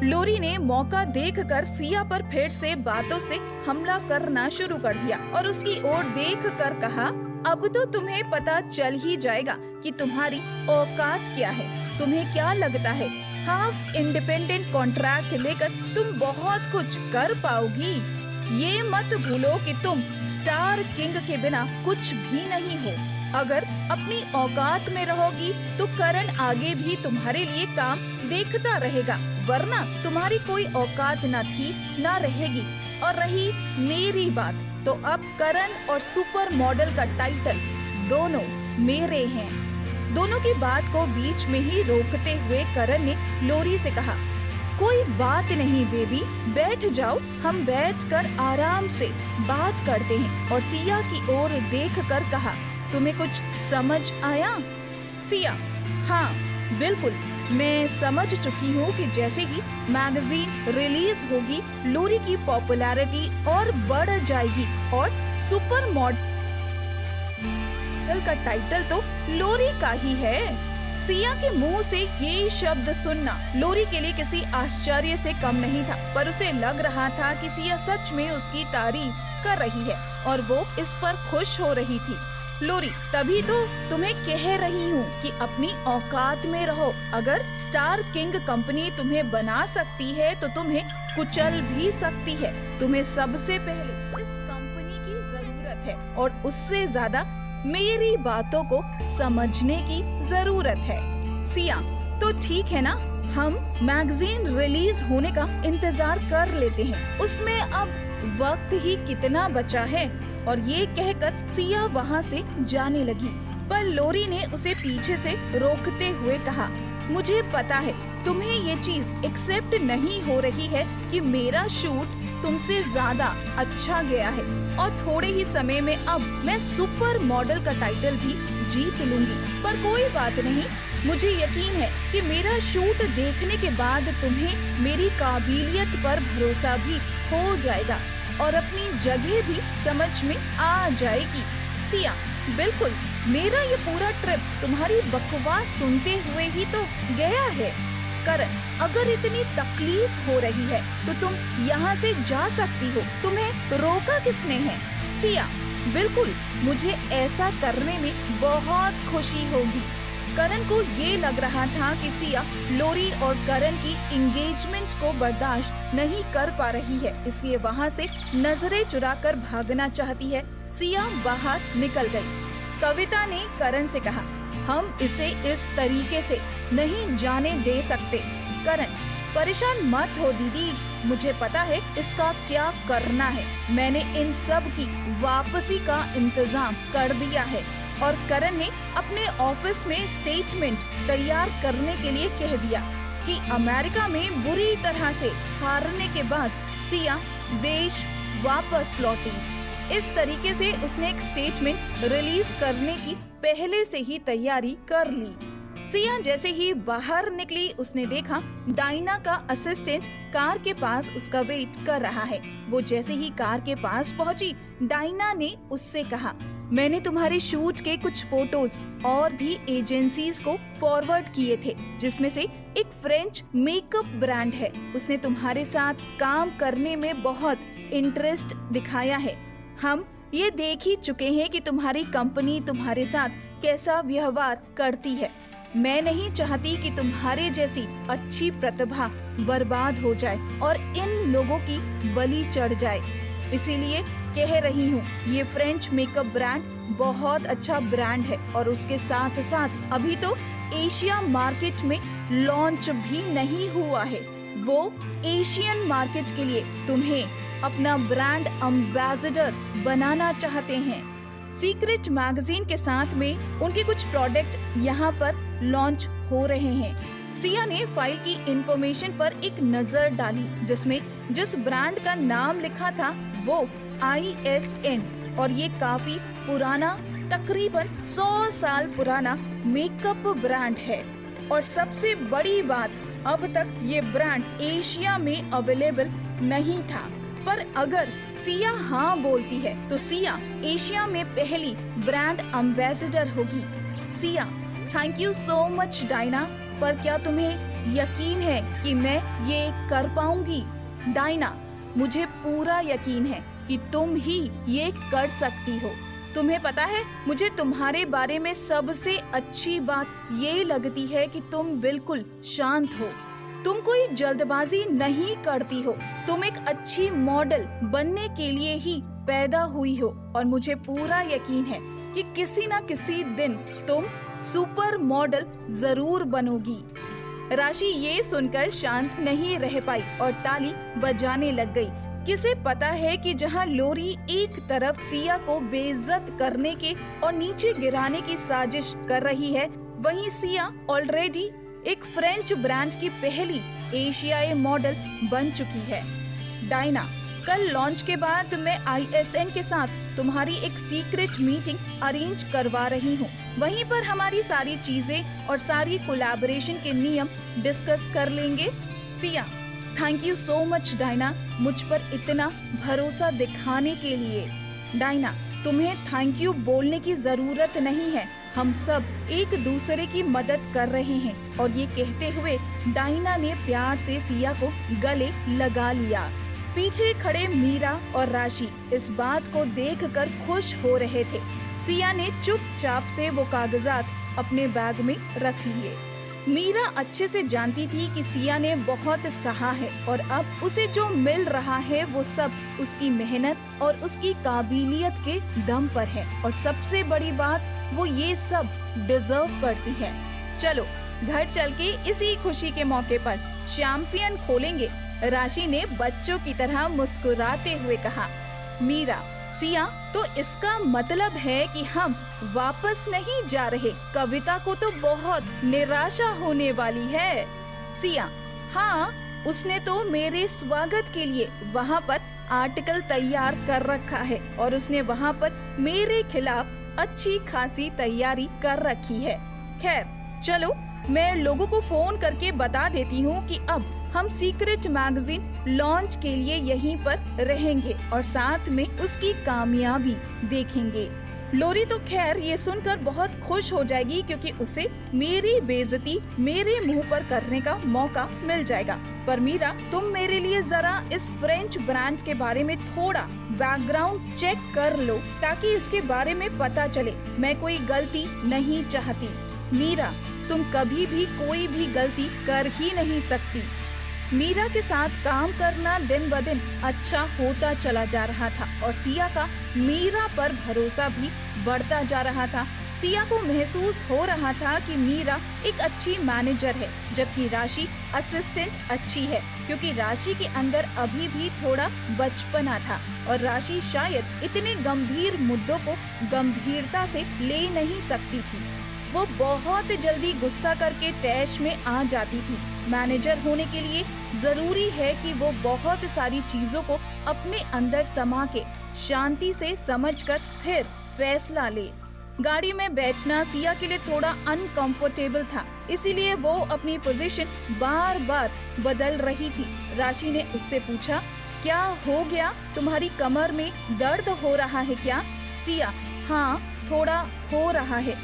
लोरी ने मौका देखकर सिया पर फिर से बातों से हमला करना शुरू कर दिया और उसकी ओर देखकर कहा, अब तो तुम्हें पता चल ही जाएगा कि तुम्हारी औकात क्या है। तुम्हें क्या लगता है हाफ इंडिपेंडेंट कॉन्ट्रैक्ट लेकर तुम बहुत कुछ कर पाओगी? ये मत भूलो कि तुम स्टार किंग के बिना कुछ भी नहीं हो। अगर अपनी औकात में रहोगी तो करण आगे भी तुम्हारे लिए काम देखता रहेगा, वरना तुम्हारी कोई औकात न थी न रहेगी। और रही मेरी बात, तो अब करण और सुपर मॉडल का टाइटल दोनों मेरे हैं। दोनों की बात को बीच में ही रोकते हुए करण ने लोरी से कहा, कोई बात नहीं बेबी, बैठ जाओ, हम बैठकर आराम से बात करते हैं। और सिया की ओर देखकर कहा, तुम्हें कुछ समझ आया? सिया, हाँ बिल्कुल, मैं समझ चुकी हूँ कि जैसे ही मैगजीन रिलीज होगी लोरी की पॉपुलैरिटी और बढ़ जाएगी और सुपर मॉडल का टाइटल तो लोरी का ही है। सिया के मुंह से ये शब्द सुनना लोरी के लिए किसी आश्चर्य से कम नहीं था, पर उसे लग रहा था कि सिया सच में उसकी तारीफ कर रही है और वो इस पर खुश हो रही थी। लोरी, तभी तो तुम्हें कह रही हूँ कि अपनी औकात में रहो। अगर स्टार किंग कंपनी तुम्हें बना सकती है तो तुम्हें कुचल भी सकती है। तुम्हें सबसे पहले इस कंपनी की जरूरत है और उससे ज्यादा मेरी बातों को समझने की जरूरत है। सिया, तो ठीक है ना, हम मैगजीन रिलीज होने का इंतजार कर लेते हैं, उसमें अब वक्त ही कितना बचा है। और ये कहकर सिया वहाँ से जाने लगी, पर लोरी ने उसे पीछे से रोकते हुए कहा, मुझे पता है तुम्हें ये चीज एक्सेप्ट नहीं हो रही है कि मेरा शूट तुमसे ज्यादा अच्छा गया है और थोड़े ही समय में अब मैं सुपर मॉडल का टाइटल भी जीत लूंगी। पर कोई बात नहीं, मुझे यकीन है कि मेरा शूट देखने के बाद तुम्हें मेरी काबिलियत पर भरोसा भी हो जाएगा और अपनी जगह भी समझ में आ जाएगी। सिया, बिल्कुल, मेरा ये पूरा ट्रिप तुम्हारी बकवास सुनते हुए ही तो गया है। करण, अगर इतनी तकलीफ हो रही है तो तुम यहाँ से जा सकती हो, तुम्हें रोका किसने है? सिया, बिल्कुल, मुझे ऐसा करने में बहुत खुशी होगी। करण को ये लग रहा था कि सिया लोरी और करण की एंगेजमेंट को बर्दाश्त नहीं कर पा रही है, इसलिए वहाँ से नजरें चुराकर भागना चाहती है। सिया बाहर निकल गई। कविता ने करण से कहा, हम इसे इस तरीके से नहीं जाने दे सकते। करण, परेशान मत हो दीदी, मुझे पता है इसका क्या करना है। मैंने इन सब की वापसी का इंतजाम कर दिया है। और करण ने अपने ऑफिस में स्टेटमेंट तैयार करने के लिए कह दिया। कि अमेरिका में बुरी तरह से हारने के बाद सिया देश वापस लौटी। इस तरीके से उसने एक स्टेटमेंट रिलीज करने की पहले से ही तैयारी कर ली। सिया जैसे ही बाहर निकली उसने देखा डायना का असिस्टेंट कार के पास उसका वेट कर रहा है। वो जैसे ही कार के पास पहुंची, डायना ने उससे कहा, मैंने तुम्हारे शूट के कुछ फोटोज और भी एजेंसीज को फॉरवर्ड किए थे, जिसमें से एक फ्रेंच मेकअप ब्रांड है। उसने तुम्हारे साथ काम करने में बहुत इंटरेस्ट दिखाया है। हम ये देख ही चुके हैं कि तुम्हारी कंपनी तुम्हारे साथ कैसा व्यवहार करती है। मैं नहीं चाहती कि तुम्हारे जैसी अच्छी प्रतिभा बर्बाद हो जाए और इन लोगों की बलि चढ़ जाए। इसीलिए कह रही हूँ, ये फ्रेंच मेकअप ब्रांड बहुत अच्छा ब्रांड है और उसके साथ साथ अभी तो एशिया मार्केट में लॉन्च भी नहीं हुआ है। वो एशियन मार्केट के लिए तुम्हें अपना ब्रांड एम्बेसडर बनाना चाहते हैं। सीक्रेट मैगजीन के साथ में उनके कुछ प्रोडक्ट यहाँ पर लॉन्च हो रहे हैं। सिया ने फाइल की इंफॉर्मेशन पर एक नजर डाली, जिसमें जिस ब्रांड का नाम लिखा था वो ISN और ये काफी पुराना, तकरीबन 100 साल पुराना मेकअप ब्रांड है। और सबसे बड़ी बात, अब तक ये ब्रांड एशिया में अवेलेबल नहीं था। पर अगर सिया हाँ बोलती है तो सिया एशिया में पहली ब्रांड एम्बेसडर होगी। Siya, thank you so much Diana, पर क्या तुम्हें यकीन है कि मैं ये कर पाऊंगी? डायना, मुझे पूरा यकीन है कि तुम ही ये कर सकती हो। तुम्हें पता है, मुझे तुम्हारे बारे में सबसे अच्छी बात ये लगती है कि तुम बिल्कुल शांत हो। तुम कोई जल्दबाजी नहीं करती हो। तुम एक अच्छी मॉडल बनने के लिए ही पैदा हुई हो और मुझे पूरा यकीन है कि किसी न किसी दिन तुम सुपर मॉडल जरूर बनोगी। राशि ये सुनकर शांत नहीं रह पाई और ताली बजाने लग गई। किसे पता है कि जहां लोरी एक तरफ सिया को बेइज्जत करने के और नीचे गिराने की साजिश कर रही है, वहीं सिया ऑलरेडी एक फ्रेंच ब्रांड की पहली एशियाई मॉडल बन चुकी है। डायना, कल लॉन्च के बाद मैं ISN के साथ तुम्हारी एक सीक्रेट मीटिंग अरेंज करवा रही हूँ। वहीं पर हमारी सारी चीजें और सारी कोलैबोरेशन के नियम डिस्कस कर लेंगे। Siya, thank you so much Diana, मुझ पर इतना भरोसा दिखाने के लिए। डायना, तुम्हें थैंक यू बोलने की जरूरत नहीं है, हम सब एक दूसरे की मदद कर रहे हैं। और ये कहते हुए डायना ने प्यार से सिया को गले लगा लिया। पीछे खड़े मीरा और राशि इस बात को देखकर खुश हो रहे थे। सिया ने चुपचाप से वो कागजात अपने बैग में रख लिए। मीरा अच्छे से जानती थी कि सिया ने बहुत सहा है और अब उसे जो मिल रहा है वो सब उसकी मेहनत और उसकी काबिलियत के दम पर है, और सबसे बड़ी बात, वो ये सब डिजर्व करती है। चलो घर चल के इसी खुशी के मौके पर शैंपियन खोलेंगे, राशि ने बच्चों की तरह मुस्कुराते हुए कहा। मीरा, सिया, तो इसका मतलब है कि हम वापस नहीं जा रहे। कविता को तो बहुत निराशा होने वाली है। सिया, हाँ, उसने तो मेरे स्वागत के लिए वहाँ पर आर्टिकल तैयार कर रखा है और उसने वहाँ पर मेरे खिलाफ अच्छी खासी तैयारी कर रखी है। खैर चलो, मैं लोगों को फोन करके बता देती हूँ कि अब हम सीक्रेट मैगजीन लॉन्च के लिए यहीं पर रहेंगे और साथ में उसकी कामयाबी देखेंगे। लोरी तो खैर ये सुनकर बहुत खुश हो जाएगी, क्योंकि उसे मेरी बेइज्जती मेरे मुंह पर करने का मौका मिल जाएगा। पर मीरा, तुम मेरे लिए जरा इस फ्रेंच ब्रांड के बारे में थोड़ा बैकग्राउंड चेक कर लो, ताकि इसके बारे में पता चले। मैं कोई गलती नहीं चाहती। मीरा, तुम कभी भी कोई भी गलती कर ही नहीं सकती। मीरा के साथ काम करना दिन ब दिन अच्छा होता चला जा रहा था और सिया का मीरा पर भरोसा भी बढ़ता जा रहा था। सिया को महसूस हो रहा था कि मीरा एक अच्छी मैनेजर है, जबकि राशि असिस्टेंट अच्छी है, क्योंकि राशि के अंदर अभी भी थोड़ा बचपना था और राशि शायद इतने गंभीर मुद्दों को गंभीरता से ले नहीं सकती थी। वो बहुत जल्दी गुस्सा करके तैश में आ जाती थी। मैनेजर होने के लिए जरूरी है कि वो बहुत सारी चीजों को अपने अंदर समा के शांति से समझकर फिर फैसला ले। गाड़ी में बैठना सिया के लिए थोड़ा अनकंफर्टेबल था, इसीलिए वो अपनी पोजीशन बार बार बदल रही थी। राशि ने उससे पूछा, क्या हो गया, तुम्हारी कमर में दर्द हो रहा है क्या? सिया, हाँ थोड़ा हो रहा है।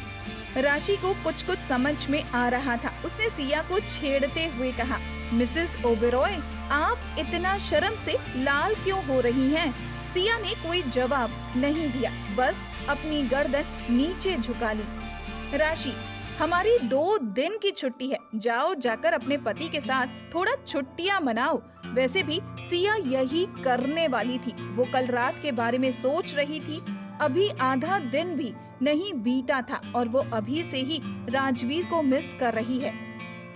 राशि को कुछ कुछ समझ में आ रहा था। उसने सिया को छेड़ते हुए कहा, मिसेस ओबेरॉय, आप इतना शर्म से लाल क्यों हो रही हैं? सिया ने कोई जवाब नहीं दिया, बस अपनी गर्दन नीचे झुका ली। राशि, हमारी 2 दिन की छुट्टी है, जाओ जाकर अपने पति के साथ थोड़ा छुट्टियां मनाओ। वैसे भी सिया यही करने वाली थी। वो कल रात के बारे में सोच रही थी। अभी आधा दिन भी नहीं बीता था और वो अभी से ही राजवीर को मिस कर रही है।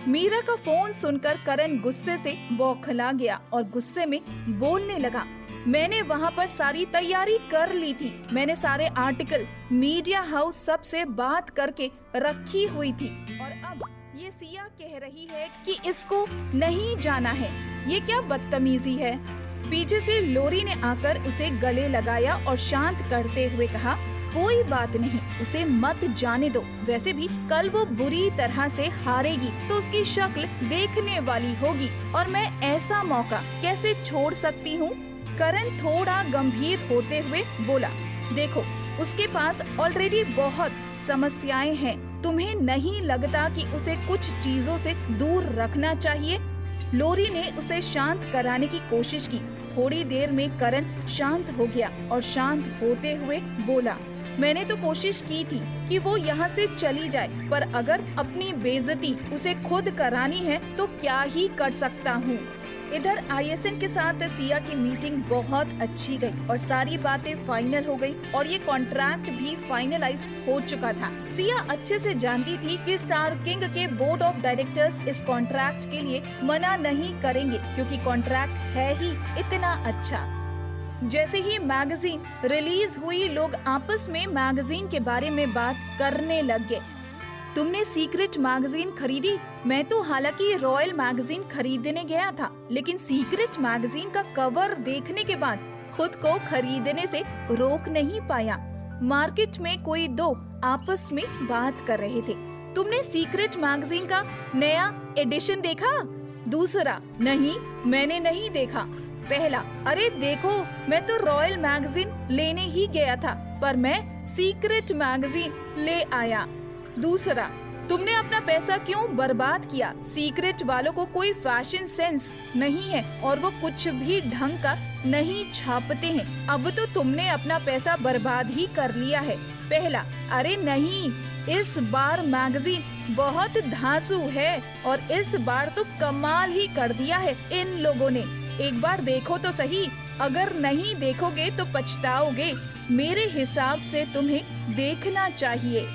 मीरा का फोन सुनकर करण गुस्से से बौखला गया और गुस्से में बोलने लगा, मैंने वहाँ पर सारी तैयारी कर ली थी। मैंने सारे आर्टिकल मीडिया हाउस सब से बात करके रखी हुई थी और अब ये सिया कह रही है कि इसको नहीं जाना है। ये क्या बदतमीजी है? पीछे से लोरी ने आकर उसे गले लगाया और शांत करते हुए कहा, कोई बात नहीं, उसे मत जाने दो। वैसे भी कल वो बुरी तरह से हारेगी तो उसकी शक्ल देखने वाली होगी और मैं ऐसा मौका कैसे छोड़ सकती हूँ? करण थोड़ा गंभीर होते हुए बोला, देखो उसके पास ऑलरेडी बहुत समस्याएं हैं। तुम्हें नहीं लगता कि उसे कुछ चीजों से दूर रखना चाहिए? लोरी ने उसे शांत कराने की कोशिश की। थोड़ी देर में करण शांत हो गया और शांत होते हुए बोला, मैंने तो कोशिश की थी कि वो यहाँ से चली जाए, पर अगर अपनी बेइज्जती उसे खुद करानी है तो क्या ही कर सकता हूँ। इधर आईएसएन के साथ सिया की मीटिंग बहुत अच्छी गई और सारी बातें फाइनल हो गई और ये कॉन्ट्रैक्ट भी फाइनलाइज हो चुका था। सिया अच्छे से जानती थी कि स्टार किंग के बोर्ड ऑफ डायरेक्टर्स इस कॉन्ट्रैक्ट के लिए मना नहीं करेंगे, क्योंकि कॉन्ट्रैक्ट है ही इतना अच्छा। जैसे ही मैगजीन रिलीज हुई, लोग आपस में मैगजीन के बारे में बात करने लग गए। तुमने सीक्रेट मैगजीन खरीदी? मैं तो हालांकि रॉयल मैगजीन खरीदने गया था, लेकिन सीक्रेट मैगजीन का कवर देखने के बाद खुद को खरीदने से रोक नहीं पाया। मार्केट में कोई 2 आपस में बात कर रहे थे। तुमने सीक्रेट मैगजीन का नया एडिशन देखा? दूसरा, नहीं मैंने नहीं देखा। पहला, अरे देखो मैं तो रॉयल मैगजीन लेने ही गया था, पर मैं सीक्रेट मैगजीन ले आया। दूसरा, तुमने अपना पैसा क्यों बर्बाद किया? सीक्रेट वालों को कोई फैशन सेंस नहीं है और वो कुछ भी ढंग का नहीं छापते हैं। अब तो तुमने अपना पैसा बर्बाद ही कर लिया है। पहला, अरे नहीं, इस बार मैगजीन बहुत धांसू है और इस बार तो कमाल ही कर दिया है इन लोगों ने। एक बार देखो तो सही, अगर नहीं देखोगे तो पछताओगे। मेरे हिसाब से तुम्हें देखना चाहिए।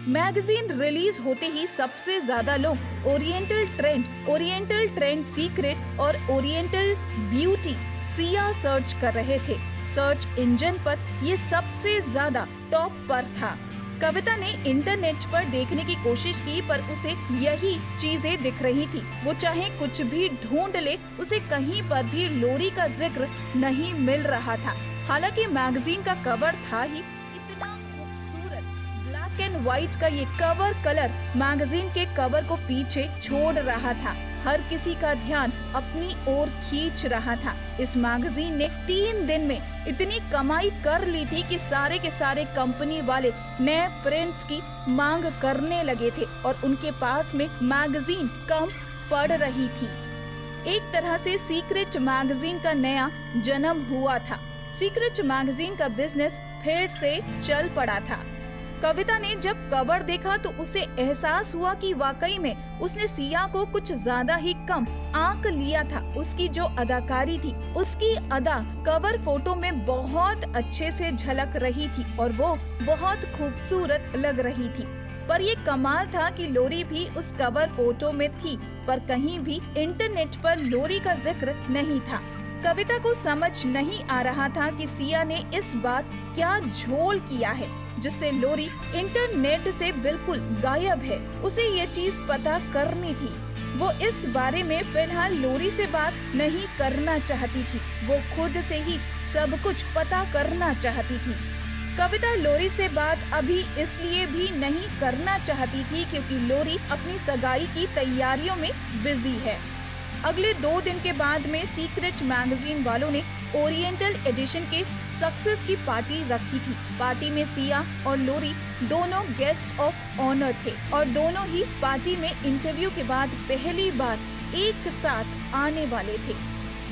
मैगजीन रिलीज होते ही सबसे ज्यादा लोग ओरिएंटल ट्रेंड सीक्रेट और ओरिएंटल ब्यूटी सिया सर्च कर रहे थे। सर्च इंजन पर ये सबसे ज्यादा टॉप पर था। कविता ने इंटरनेट पर देखने की कोशिश की, पर उसे यही चीजें दिख रही थी। वो चाहे कुछ भी ढूंढ ले, उसे कहीं पर भी लोरी का जिक्र नहीं मिल रहा था। हालांकि मैगजीन का कवर था ही इतना खूबसूरत, ब्लैक एंड व्हाइट का ये कवर कलर मैगजीन के कवर को पीछे छोड़ रहा था। हर किसी का ध्यान अपनी ओर खींच रहा था। इस मैगजीन ने 3 दिन में इतनी कमाई कर ली थी कि सारे के सारे कंपनी वाले नए प्रिंट्स की मांग करने लगे थे और उनके पास में मैगजीन कम पड़ रही थी। एक तरह से सीक्रेट मैगजीन का नया जन्म हुआ था। सीक्रेट मैगजीन का बिजनेस फिर से चल पड़ा था। कविता ने जब कवर देखा तो उसे एहसास हुआ कि वाकई में उसने सिया को कुछ ज्यादा ही कम आंक लिया था। उसकी जो अदाकारी थी, उसकी अदा कवर फोटो में बहुत अच्छे से झलक रही थी और वो बहुत खूबसूरत लग रही थी। पर ये कमाल था कि लोरी भी उस कवर फोटो में थी, पर कहीं भी इंटरनेट पर लोरी का जिक्र नहीं था। कविता को समझ नहीं आ रहा था कि सिया ने इस बार क्या झोल किया है। जिससे लोरी इंटरनेट से बिल्कुल गायब है। उसे ये चीज पता करनी थी। वो इस बारे में फिलहाल लोरी से बात नहीं करना चाहती थी। वो खुद से ही सब कुछ पता करना चाहती थी। कविता लोरी से बात अभी इसलिए भी नहीं करना चाहती थी क्योंकि लोरी अपनी सगाई की तैयारियों में बिजी है। अगले 2 दिन के बाद में सीक्रेट मैगजीन वालों ने ओरिएंटल एडिशन के सक्सेस की पार्टी रखी थी। पार्टी में सिया और लोरी दोनों गेस्ट ऑफ ऑनर थे और दोनों ही पार्टी में इंटरव्यू के बाद पहली बार एक साथ आने वाले थे।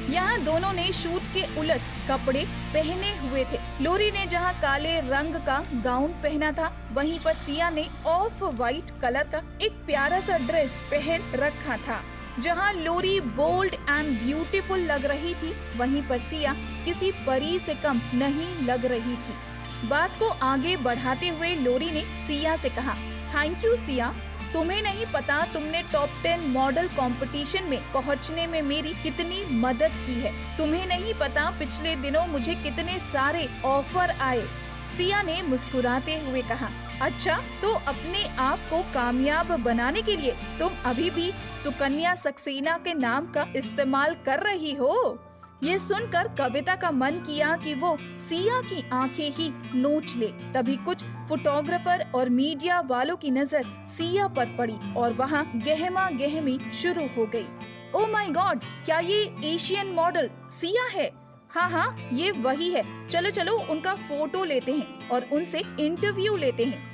यहाँ दोनों ने शूट के उलट कपड़े पहने हुए थे। लोरी ने जहाँ काले रंग का गाउन पहना था, वहीं पर सिया ने ऑफ वाइट कलर का एक प्यारा सा ड्रेस पहन रखा था। जहाँ लोरी बोल्ड एंड ब्यूटीफुल लग रही थी, वहीं पर सिया किसी परी से कम नहीं लग रही थी। बात को आगे बढ़ाते हुए लोरी ने सिया से कहा, थैंक यू सिया, तुम्हें नहीं पता तुमने टॉप 10 मॉडल कंपटीशन में पहुंचने में मेरी कितनी मदद की है। तुम्हें नहीं पता पिछले दिनों मुझे कितने सारे ऑफर आए। सिया ने मुस्कुराते हुए कहा, अच्छा तो अपने आप को कामयाब बनाने के लिए तुम अभी भी सुकन्या सक्सेना के नाम का इस्तेमाल कर रही हो। ये सुनकर कविता का मन किया कि वो सिया की आंखें ही नोच ले। तभी कुछ फोटोग्राफर और मीडिया वालों की नजर सिया पर पड़ी और वहाँ गहमा गहमी शुरू हो गई। ओ माय गॉड, क्या ये एशियन मॉडल सिया है? हाँ, ये वही है। चलो चलो उनका फोटो लेते हैं और उनसे इंटरव्यू लेते हैं।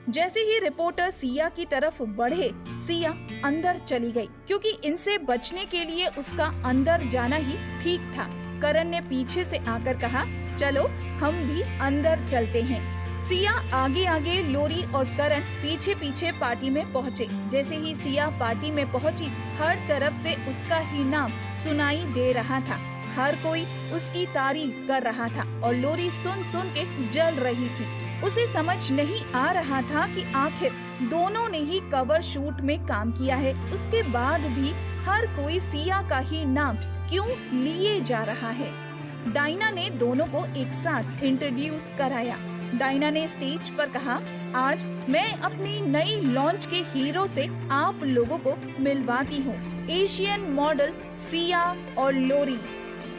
जैसे ही रिपोर्टर सिया की तरफ बढ़े, सिया अंदर चली गई क्योंकि इनसे बचने के लिए उसका अंदर जाना ही ठीक था। करण ने पीछे से आकर कहा, चलो हम भी अंदर चलते हैं। सिया आगे आगे, लोरी और करण पीछे पीछे पार्टी में पहुँचे। जैसे ही सिया पार्टी में पहुँची, हर तरफ से उसका ही नाम सुनाई दे रहा था। हर कोई उसकी तारीफ कर रहा था और लोरी सुन सुन के जल रही थी। उसे समझ नहीं आ रहा था कि आखिर दोनों ने ही कवर शूट में काम किया है, उसके बाद भी हर कोई सिया का ही नाम क्यों लिए जा रहा है। डायना ने दोनों को एक साथ इंट्रोड्यूस कराया। डायना ने स्टेज पर कहा, आज मैं अपनी नई लॉन्च के हीरो से आप लोगों को मिलवाती हूँ, एशियन मॉडल सिया और लोरी।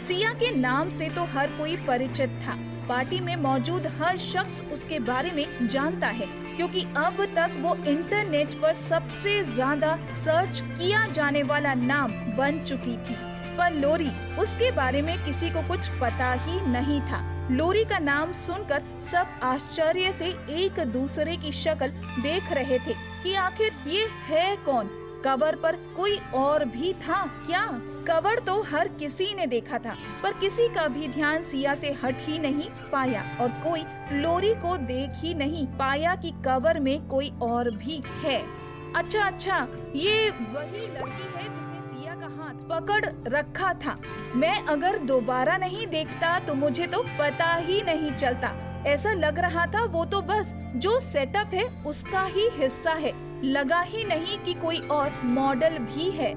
सिया के नाम से तो हर कोई परिचित था। पार्टी में मौजूद हर शख्स उसके बारे में जानता है क्योंकि अब तक वो इंटरनेट पर सबसे ज्यादा सर्च किया जाने वाला नाम बन चुकी थी। पर लोरी, उसके बारे में किसी को कुछ पता ही नहीं था। लोरी का नाम सुनकर सब आश्चर्य से एक दूसरे की शक्ल देख रहे थे कि आखिर ये है कौन। कवर पर कोई और भी था क्या? कवर तो हर किसी ने देखा था, पर किसी का भी ध्यान सिया से हट ही नहीं पाया और कोई लोरी को देख ही नहीं पाया कि कवर में कोई और भी है। अच्छा, ये वही लड़की है जिसने सिया का हाथ पकड़ रखा था। मैं अगर दोबारा नहीं देखता तो मुझे तो पता ही नहीं चलता। ऐसा लग रहा था वो तो बस जो सेटअप है उसका ही हिस्सा है, लगा ही नहीं कि कोई और मॉडल भी है।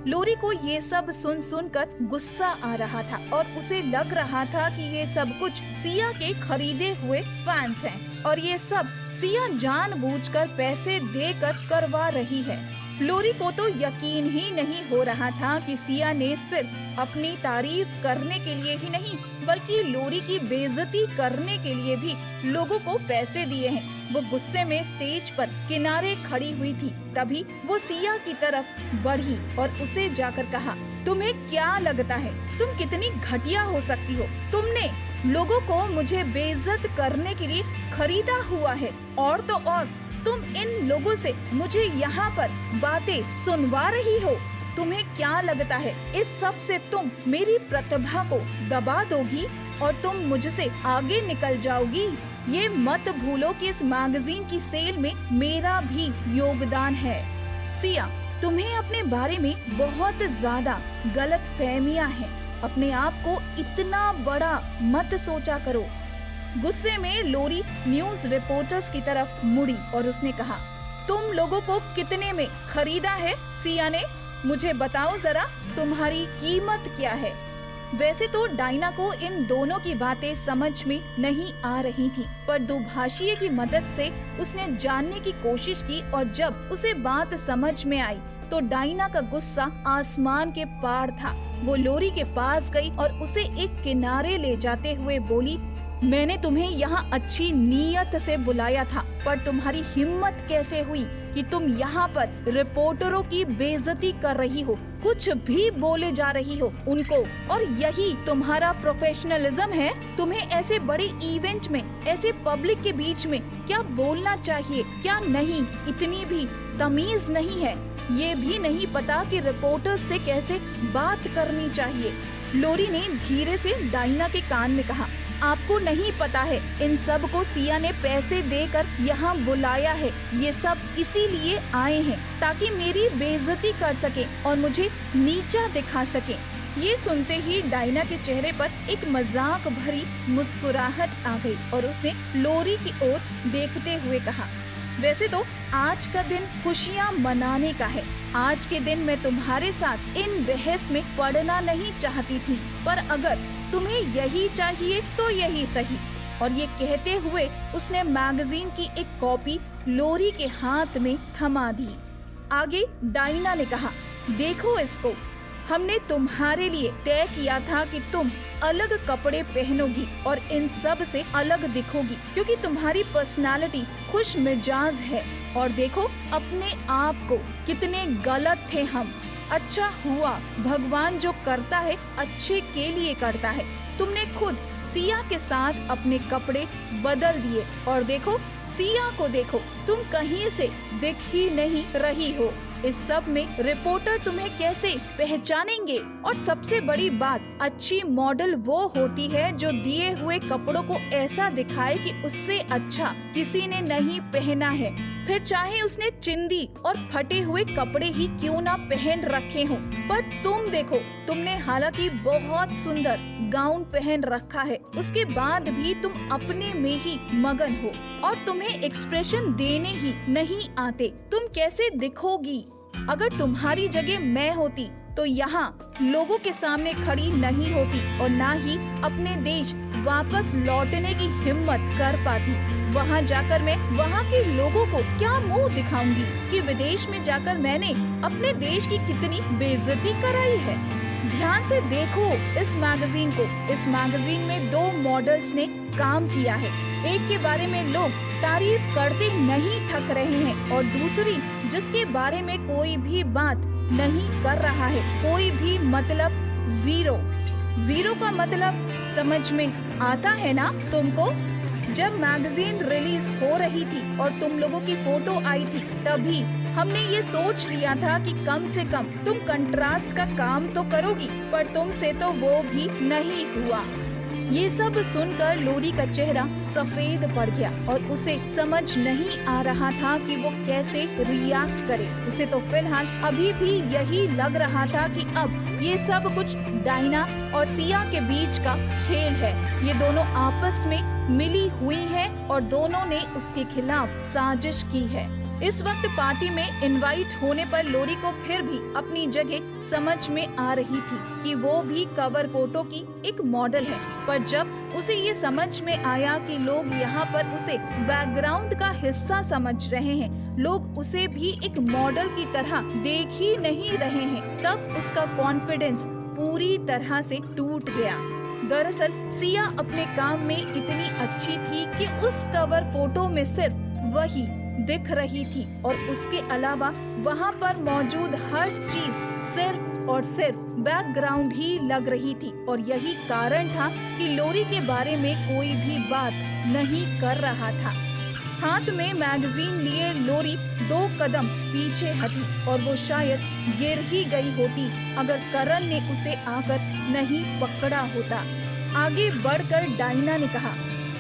लोरी को ये सब सुन सुनकर गुस्सा आ रहा था और उसे लग रहा था कि ये सब कुछ सिया के खरीदे हुए फैंस हैं और ये सब सिया जानबूझकर पैसे देकर करवा रही है। लोरी को तो यकीन ही नहीं हो रहा था कि सिया ने सिर्फ अपनी तारीफ करने के लिए ही नहीं बल्कि लोरी की बेइज्जती करने के लिए भी लोगों को पैसे दिए हैं। वो गुस्से में स्टेज पर किनारे खड़ी हुई थी। तभी वो सिया की तरफ बढ़ी और उसे जाकर कहा, तुम्हें क्या लगता है तुम कितनी घटिया हो सकती हो? तुमने लोगों को मुझे बेइज्जत करने के लिए खरीदा हुआ है और तो और तुम इन लोगों से मुझे यहाँ पर बातें सुनवा रही हो। तुम्हें क्या लगता है इस सब से तुम मेरी प्रतिभा को दबा दोगी और तुम मुझसे आगे निकल जाओगी? ये मत भूलो कि इस मैगजीन की सेल में मेरा भी योगदान है। सिया, तुम्हें अपने बारे में बहुत ज्यादा गलत फहमियाँ हैं। अपने आप को इतना बड़ा मत सोचा करो। गुस्से में लोरी न्यूज रिपोर्टर्स की तरफ मुड़ी और उसने कहा, तुम लोगों को कितने में खरीदा है सिया ने? मुझे बताओ जरा, तुम्हारी कीमत क्या है? वैसे तो डायना को इन दोनों की बातें समझ में नहीं आ रही थी, पर दुभाषिए की मदद से उसने जानने की कोशिश की और जब उसे बात समझ में आई तो डायना का गुस्सा आसमान के पार था। वो लोरी के पास गई और उसे एक किनारे ले जाते हुए बोली, मैंने तुम्हें यहाँ अच्छी नीयत से बुलाया था, पर तुम्हारी हिम्मत कैसे हुई कि तुम यहाँ पर रिपोर्टरों की बेइज्जती कर रही हो, कुछ भी बोले जा रही हो उनको, और यही तुम्हारा प्रोफेशनलिज्म है? तुम्हें ऐसे बड़े इवेंट में, ऐसे पब्लिक के बीच में क्या बोलना चाहिए, क्या नहीं, इतनी भी तमीज नहीं है? ये भी नहीं पता कि रिपोर्टर्स से कैसे बात करनी चाहिए। लोरी ने धीरे से डायना के कान में कहा, आपको नहीं पता है, इन सब को सिया ने पैसे देकर यहाँ बुलाया है। ये सब इसीलिए आए हैं ताकि मेरी बेइज्जती कर सके और मुझे नीचा दिखा सके। ये सुनते ही डायना के चेहरे पर एक मजाक भरी मुस्कुराहट आ गई और उसने लोरी की ओर देखते हुए कहा, वैसे तो आज का दिन खुशियाँ मनाने का है। आज के दिन मैं तुम्हारे साथ इन बहस में पड़ना नहीं चाहती थी, पर अगर तुम्हें यही चाहिए तो यही सही। और ये कहते हुए उसने मैगजीन की एक कॉपी लोरी के हाथ में थमा दी। आगे डायना ने कहा, देखो इसको, हमने तुम्हारे लिए तय किया था कि तुम अलग कपड़े पहनोगी और इन सब से अलग दिखोगी, क्योंकि तुम्हारी पर्सनालिटी खुश मिजाज है। और देखो अपने आप को, कितने गलत थे हम। अच्छा हुआ, भगवान जो करता है अच्छे के लिए करता है। तुमने खुद सिया के साथ अपने कपड़े बदल दिए और देखो सिया को, देखो तुम कहीं से दिख ही नहीं रही हो। इस सब में रिपोर्टर तुम्हें कैसे पहचानेंगे? और सबसे बड़ी बात, अच्छी मॉडल वो होती है जो दिए हुए कपड़ों को ऐसा दिखाए कि उससे अच्छा किसी ने नहीं पहना है, फिर चाहे उसने चिंदी और फटे हुए कपड़े ही क्यों ना पहन रखे हों। पर तुम देखो, तुमने हालांकि बहुत सुंदर गाउन पहन रखा है, उसके बाद भी तुम अपने में ही मगन हो और तुम्हें एक्सप्रेशन देने ही नहीं आते। तुम कैसे दिखोगी? अगर तुम्हारी जगह मैं होती तो यहाँ लोगों के सामने खड़ी नहीं होती और ना ही अपने देश वापस लौटने की हिम्मत कर पाती। वहाँ जाकर मैं वहाँ के लोगों को क्या मुंह दिखाऊंगी कि विदेश में जाकर मैंने अपने देश की कितनी बेइज्जती कराई है। ध्यान से देखो इस मैगजीन को। इस मैगजीन में 2 मॉडल्स ने काम किया है। एक के बारे में लोग तारीफ करते नहीं थक रहे हैं और दूसरी जिसके बारे में कोई भी बात नहीं कर रहा है, कोई भी मतलब जीरो। जीरो का मतलब समझ में आता है ना तुमको? जब मैगजीन रिलीज हो रही थी और तुम लोगों की फोटो आई थी, तभी हमने ये सोच लिया था कि कम से कम तुम कंट्रास्ट का काम तो करोगी, पर तुमसे तो वो भी नहीं हुआ। ये सब सुनकर लोरी का चेहरा सफेद पड़ गया और उसे समझ नहीं आ रहा था कि वो कैसे रिएक्ट करे। उसे तो फिलहाल अभी भी यही लग रहा था कि अब ये सब कुछ डायना और सिया के बीच का खेल है। ये दोनों आपस में मिली हुई हैं और दोनों ने उसके खिलाफ साजिश की है। इस वक्त पार्टी में इनवाइट होने पर लोरी को फिर भी अपनी जगह समझ में आ रही थी कि वो भी कवर फोटो की एक मॉडल है, पर जब उसे ये समझ में आया कि लोग यहाँ पर उसे बैकग्राउंड का हिस्सा समझ रहे हैं, लोग उसे भी एक मॉडल की तरह देख ही नहीं रहे हैं, तब उसका कॉन्फिडेंस पूरी तरह से टूट गया। दरअसल सिया अपने काम में इतनी अच्छी थी कि उस कवर फोटो में सिर्फ वही दिख रही थी और उसके अलावा वहाँ पर मौजूद हर चीज सिर्फ और सिर्फ बैकग्राउंड ही लग रही थी। और यही कारण था कि लोरी के बारे में कोई भी बात नहीं कर रहा था। हाथ में मैगजीन लिए लोरी 2 कदम पीछे हटी और वो शायद गिर ही गई होती अगर करण ने उसे आकर नहीं पकड़ा होता। आगे बढ़कर डायना ने कहा,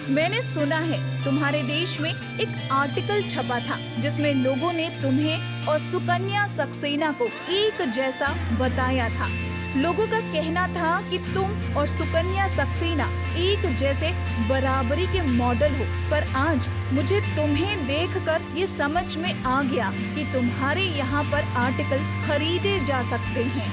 मैंने सुना है तुम्हारे देश में एक आर्टिकल छपा था जिसमें लोगों ने तुम्हें और सुकन्या सक्सेना को एक जैसा बताया था। लोगों का कहना था कि तुम और सुकन्या सक्सेना एक जैसे बराबरी के मॉडल हो, पर आज मुझे तुम्हें देखकर ये समझ में आ गया कि तुम्हारे यहाँ पर आर्टिकल खरीदे जा सकते हैं।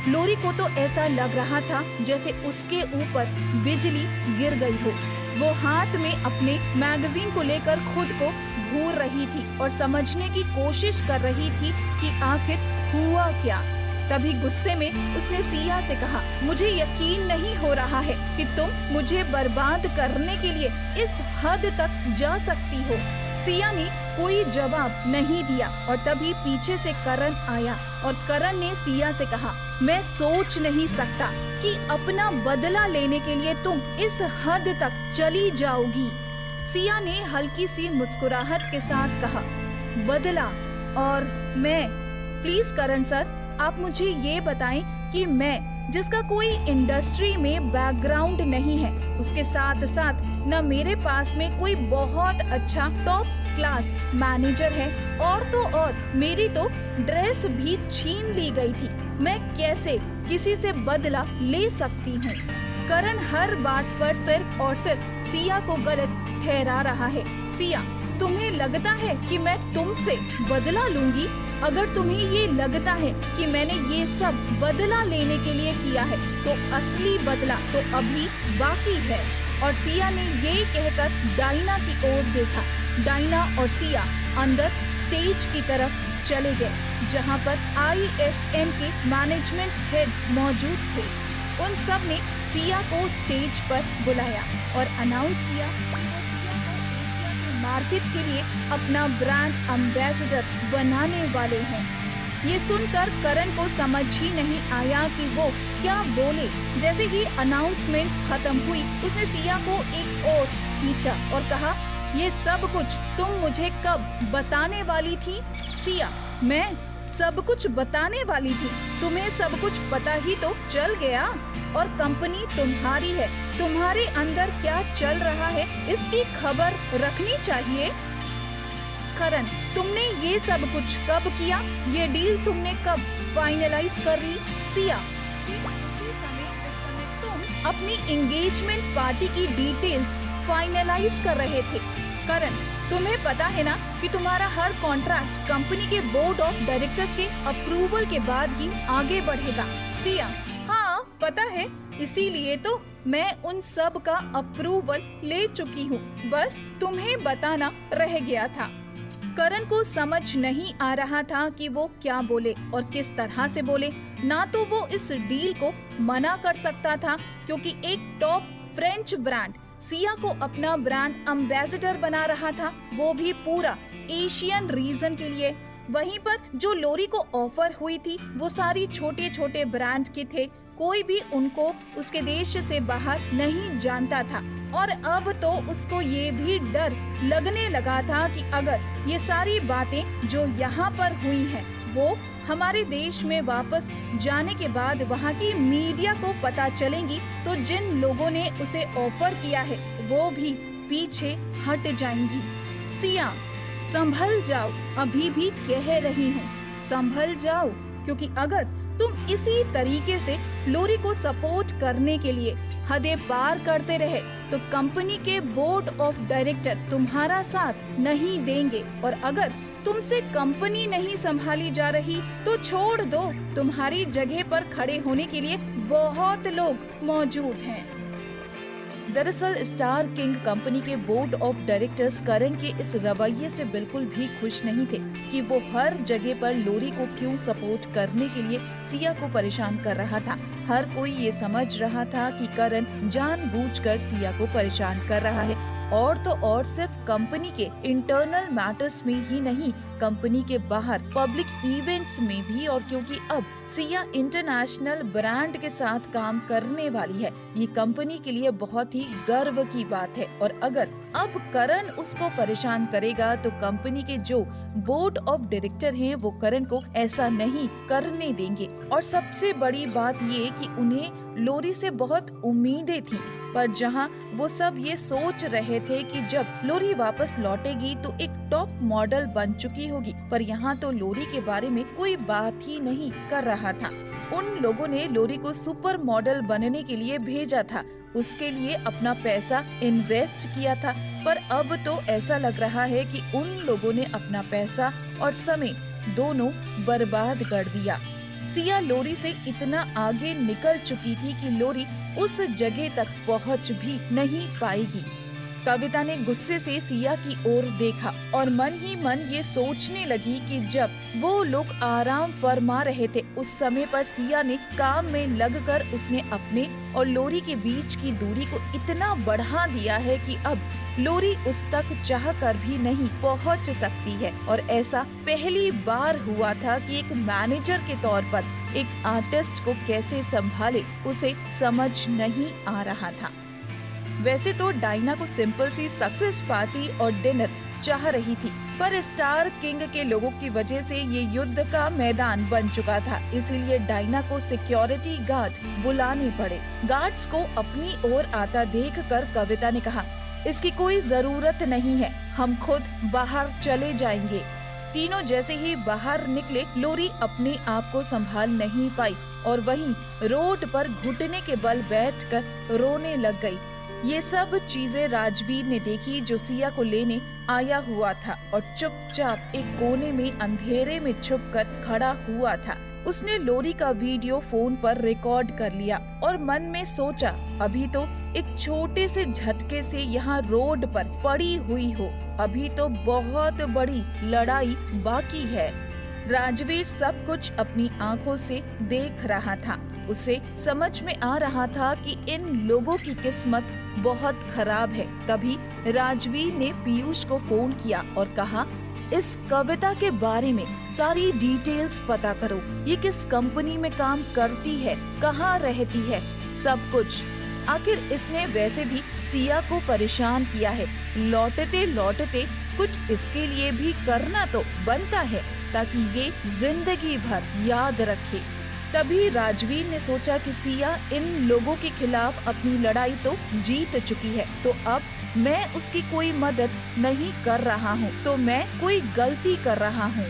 लोरी को तो ऐसा लग रहा था जैसे उसके ऊपर बिजली गिर गई हो। वो हाथ में अपने मैगजीन को लेकर खुद को घूर रही थी और समझने की कोशिश कर रही थी कि आखिर हुआ क्या। तभी गुस्से में उसने सिया से कहा, मुझे यकीन नहीं हो रहा है कि तुम मुझे बर्बाद करने के लिए इस हद तक जा सकती हो। सिया ने कोई जवाब नहीं दिया और तभी पीछे से करण आया और करण ने सिया से कहा, मैं सोच नहीं सकता कि अपना बदला लेने के लिए तुम इस हद तक चली जाओगी। सिया ने हल्की सी मुस्कुराहट के साथ कहा, बदला और मैं? प्लीज करण सर, आप मुझे ये बताएं कि मैं, जिसका कोई इंडस्ट्री में बैकग्राउंड नहीं है, उसके साथ साथ न मेरे पास में कोई बहुत अच्छा टॉप क्लास मैनेजर है, और तो और मेरी तो ड्रेस भी छीन ली गई थी, मैं कैसे किसी से बदला ले सकती हूँ? करण हर बात पर सिर्फ और सिर्फ सिया को गलत ठहरा रहा है। सिया, तुम्हें लगता है कि मैं तुमसे बदला लूंगी? अगर तुम्हें ये लगता है कि मैंने ये सब बदला लेने के लिए किया है तो असली बदला तो अभी बाकी है। और सिया ने ये कहकर डायना की ओर देखा। डायना और सिया अंदर स्टेज की तरफ चले गए जहां पर ISM के मैनेजमेंट हेड मौजूद थे। उन सब ने सिया को स्टेज पर बुलाया और अनाउंस किया कि वो सिया को एशिया के मार्केट के लिए अपना ब्रांड एम्बेसडर बनाने वाले हैं। ये सुनकर करण को समझ ही नहीं आया कि वो क्या बोले। जैसे ही अनाउंसमेंट खत्म हुई, उसने सिया को एक ओर खींचा और कहा, ये सब कुछ तुम मुझे कब बताने वाली थी? सिया, मैं सब कुछ बताने वाली थी? तुम्हें सब कुछ पता ही तो चल गया, और कंपनी तुम्हारी है, तुम्हारे अंदर क्या चल रहा है इसकी खबर रखनी चाहिए। करण, तुमने ये सब कुछ कब किया? ये डील तुमने कब फाइनलाइज कर ली? सिया, उसी समय जिस समय तुम अपनी एंगेजमेंट पार्टी की डिटेल्स फाइनलाइज कर रहे थे। करण, तुम्हें पता है ना कि तुम्हारा हर कॉन्ट्रैक्ट कंपनी के बोर्ड ऑफ डायरेक्टर्स के अप्रूवल के बाद ही आगे बढ़ेगा। सिया, हाँ पता है, इसीलिए तो मैं उन सब का अप्रूवल ले चुकी हूँ, बस तुम्हें बताना रह गया था। करण को समझ नहीं आ रहा था कि वो क्या बोले और किस तरह से बोले। ना तो वो इस डील को मना कर सकता था क्योंकि एक टॉप फ्रेंच ब्रांड सिया को अपना ब्रांड एम्बेसडर बना रहा था, वो भी पूरा एशियन रीजन के लिए। वहीं पर जो लोरी को ऑफर हुई थी वो सारी छोटे छोटे ब्रांड के थे, कोई भी उनको उसके देश से बाहर नहीं जानता था। और अब तो उसको ये भी डर लगने लगा था कि अगर ये सारी बातें जो यहाँ पर हुई हैं वो हमारे देश में वापस जाने के बाद वहाँ की मीडिया को पता चलेंगी तो जिन लोगों ने उसे ऑफर किया है वो भी पीछे हट जाएंगी। सिया, संभल जाओ, अभी भी कह रही हूँ, संभल जाओ, क्योंकि अगर तुम इसी तरीके से लोरी को सपोर्ट करने के लिए हदें पार करते रहे तो कंपनी के बोर्ड ऑफ डायरेक्टर तुम्हारा साथ नहीं देंगे, और अगर तुमसे कंपनी नहीं संभाली जा रही तो छोड़ दो, तुम्हारी जगह पर खड़े होने के लिए बहुत लोग मौजूद हैं। दरअसल स्टार किंग कंपनी के बोर्ड ऑफ डायरेक्टर्स करण के इस रवैये से बिल्कुल भी खुश नहीं थे कि वो हर जगह पर लोरी को क्यों सपोर्ट करने के लिए सिया को परेशान कर रहा था। हर कोई ये समझ रहा था कि करण जानबूझकर सिया को परेशान कर रहा है, और तो और सिर्फ कंपनी के इंटरनल मैटर्स में ही नहीं, कंपनी के बाहर पब्लिक इवेंट्स में भी। और क्योंकि अब सिया इंटरनेशनल ब्रांड के साथ काम करने वाली है, ये कंपनी के लिए बहुत ही गर्व की बात है। और अगर अब करण उसको परेशान करेगा तो कंपनी के जो बोर्ड ऑफ डायरेक्टर हैं वो करण को ऐसा नहीं करने देंगे। और सबसे बड़ी बात ये कि उन्हें लोरी से बहुत उम्मीदें थी, पर जहां वो सब ये सोच रहे थे कि जब लोरी वापस लौटेगी तो एक टॉप मॉडल बन चुकी होगी, पर यहाँ तो लोरी के बारे में कोई बात ही नहीं कर रहा था। उन लोगों ने लोरी को सुपर मॉडल बनने के लिए भेजा था, उसके लिए अपना पैसा इन्वेस्ट किया था, पर अब तो ऐसा लग रहा है कि उन लोगों ने अपना पैसा और समय दोनों बर्बाद कर दिया। सिया लोरी से इतना आगे निकल चुकी थी कि लोरी उस जगह तक पहुंच भी नहीं पाएगी। कविता ने गुस्से से सिया की ओर देखा और मन ही मन ये सोचने लगी कि जब वो लोग आराम फरमा रहे थे उस समय पर सिया ने काम में लगकर उसने अपने और लोरी के बीच की दूरी को इतना बढ़ा दिया है कि अब लोरी उस तक चाह कर भी नहीं पहुंच सकती है। और ऐसा पहली बार हुआ था कि एक मैनेजर के तौर पर एक आर्टिस्ट को कैसे संभाले उसे समझ नहीं आ रहा था। वैसे तो डायना को सिंपल सी सक्सेस पार्टी और डिनर चाह रही थी, पर स्टार किंग के लोगों की वजह से ये युद्ध का मैदान बन चुका था, इसीलिए डायना को सिक्योरिटी गार्ड बुलाने पड़े। गार्ड्स को अपनी ओर आता देखकर कविता ने कहा, इसकी कोई जरूरत नहीं है, हम खुद बाहर चले जाएंगे। तीनों जैसे ही बाहर निकले, लोरी अपने आप को संभाल नहीं पाई और वहीं रोड पर घुटने के बल बैठकर रोने लग गई। ये सब चीजें राजवीर ने देखी जो सिया को लेने आया हुआ था और चुपचाप एक कोने में अंधेरे में छुपकर खड़ा हुआ था। उसने लोरी का वीडियो फोन पर रिकॉर्ड कर लिया और मन में सोचा, अभी तो एक छोटे से झटके से यहाँ रोड पर पड़ी हुई हो, अभी तो बहुत बड़ी लड़ाई बाकी है। राजवीर सब कुछ अपनी आंखों से देख रहा था। उसे समझ में आ रहा था कि इन लोगों की किस्मत बहुत खराब है। तभी राजवीर ने पीयूष को फोन किया और कहा, इस कविता के बारे में सारी डिटेल्स पता करो। ये किस कंपनी में काम करती है, कहाँ रहती है, सब कुछ। आखिर इसने वैसे भी सिया को परेशान किया है, लौटते लौटते कुछ इसके लिए भी करना तो बनता है ताकि ये जिंदगी भर याद रखे। तभी राजवीर ने सोचा कि सिया इन लोगों के खिलाफ अपनी लड़ाई तो जीत चुकी है, तो अब मैं उसकी कोई मदद नहीं कर रहा हूँ, तो मैं कोई गलती कर रहा हूँ।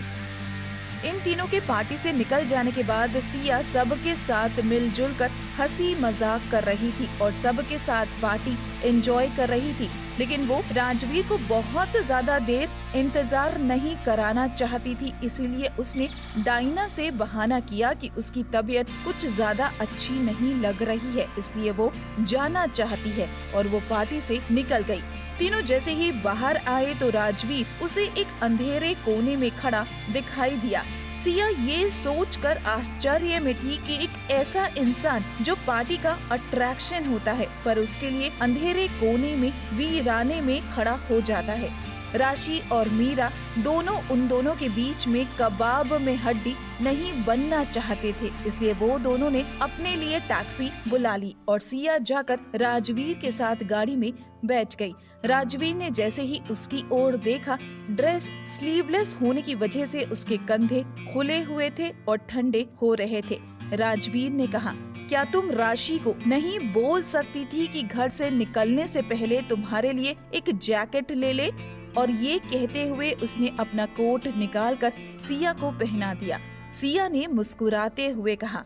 इन तीनों के पार्टी से निकल जाने के बाद सिया सबके साथ मिलजुल कर हंसी मजाक कर रही थी और सबके साथ पार्टी एंजॉय कर रही थी, लेकिन वो राजवीर को बहुत ज्यादा देर इंतजार नहीं कराना चाहती थी। इसीलिए उसने डायना से बहाना किया कि उसकी तबीयत कुछ ज्यादा अच्छी नहीं लग रही है, इसलिए वो जाना चाहती है और वो पार्टी से निकल गई। तीनों जैसे ही बाहर आए तो राजवीर उसे एक अंधेरे कोने में खड़ा दिखाई दिया। सिया ये सोचकर आश्चर्य में थी कि एक ऐसा इंसान जो पार्टी का अट्रैक्शन होता है, पर उसके लिए अंधेरे कोने में वीराने में खड़ा हो जाता है। राशि और मीरा दोनों उन दोनों के बीच में कबाब में हड्डी नहीं बनना चाहते थे, इसलिए वो दोनों ने अपने लिए टैक्सी बुला ली और सिया जाकर राजवीर के साथ गाड़ी में बैठ गई। राजवीर ने जैसे ही उसकी ओर देखा, ड्रेस स्लीवलेस होने की वजह से उसके कंधे खुले हुए थे और ठंडे हो रहे थे। राजवीर ने कहा, क्या तुम राशि को नहीं बोल सकती थी कि घर से निकलने से पहले तुम्हारे लिए एक जैकेट ले ले? और ये कहते हुए उसने अपना कोट निकालकर सिया को पहना दिया। सिया ने मुस्कुराते हुए कहा,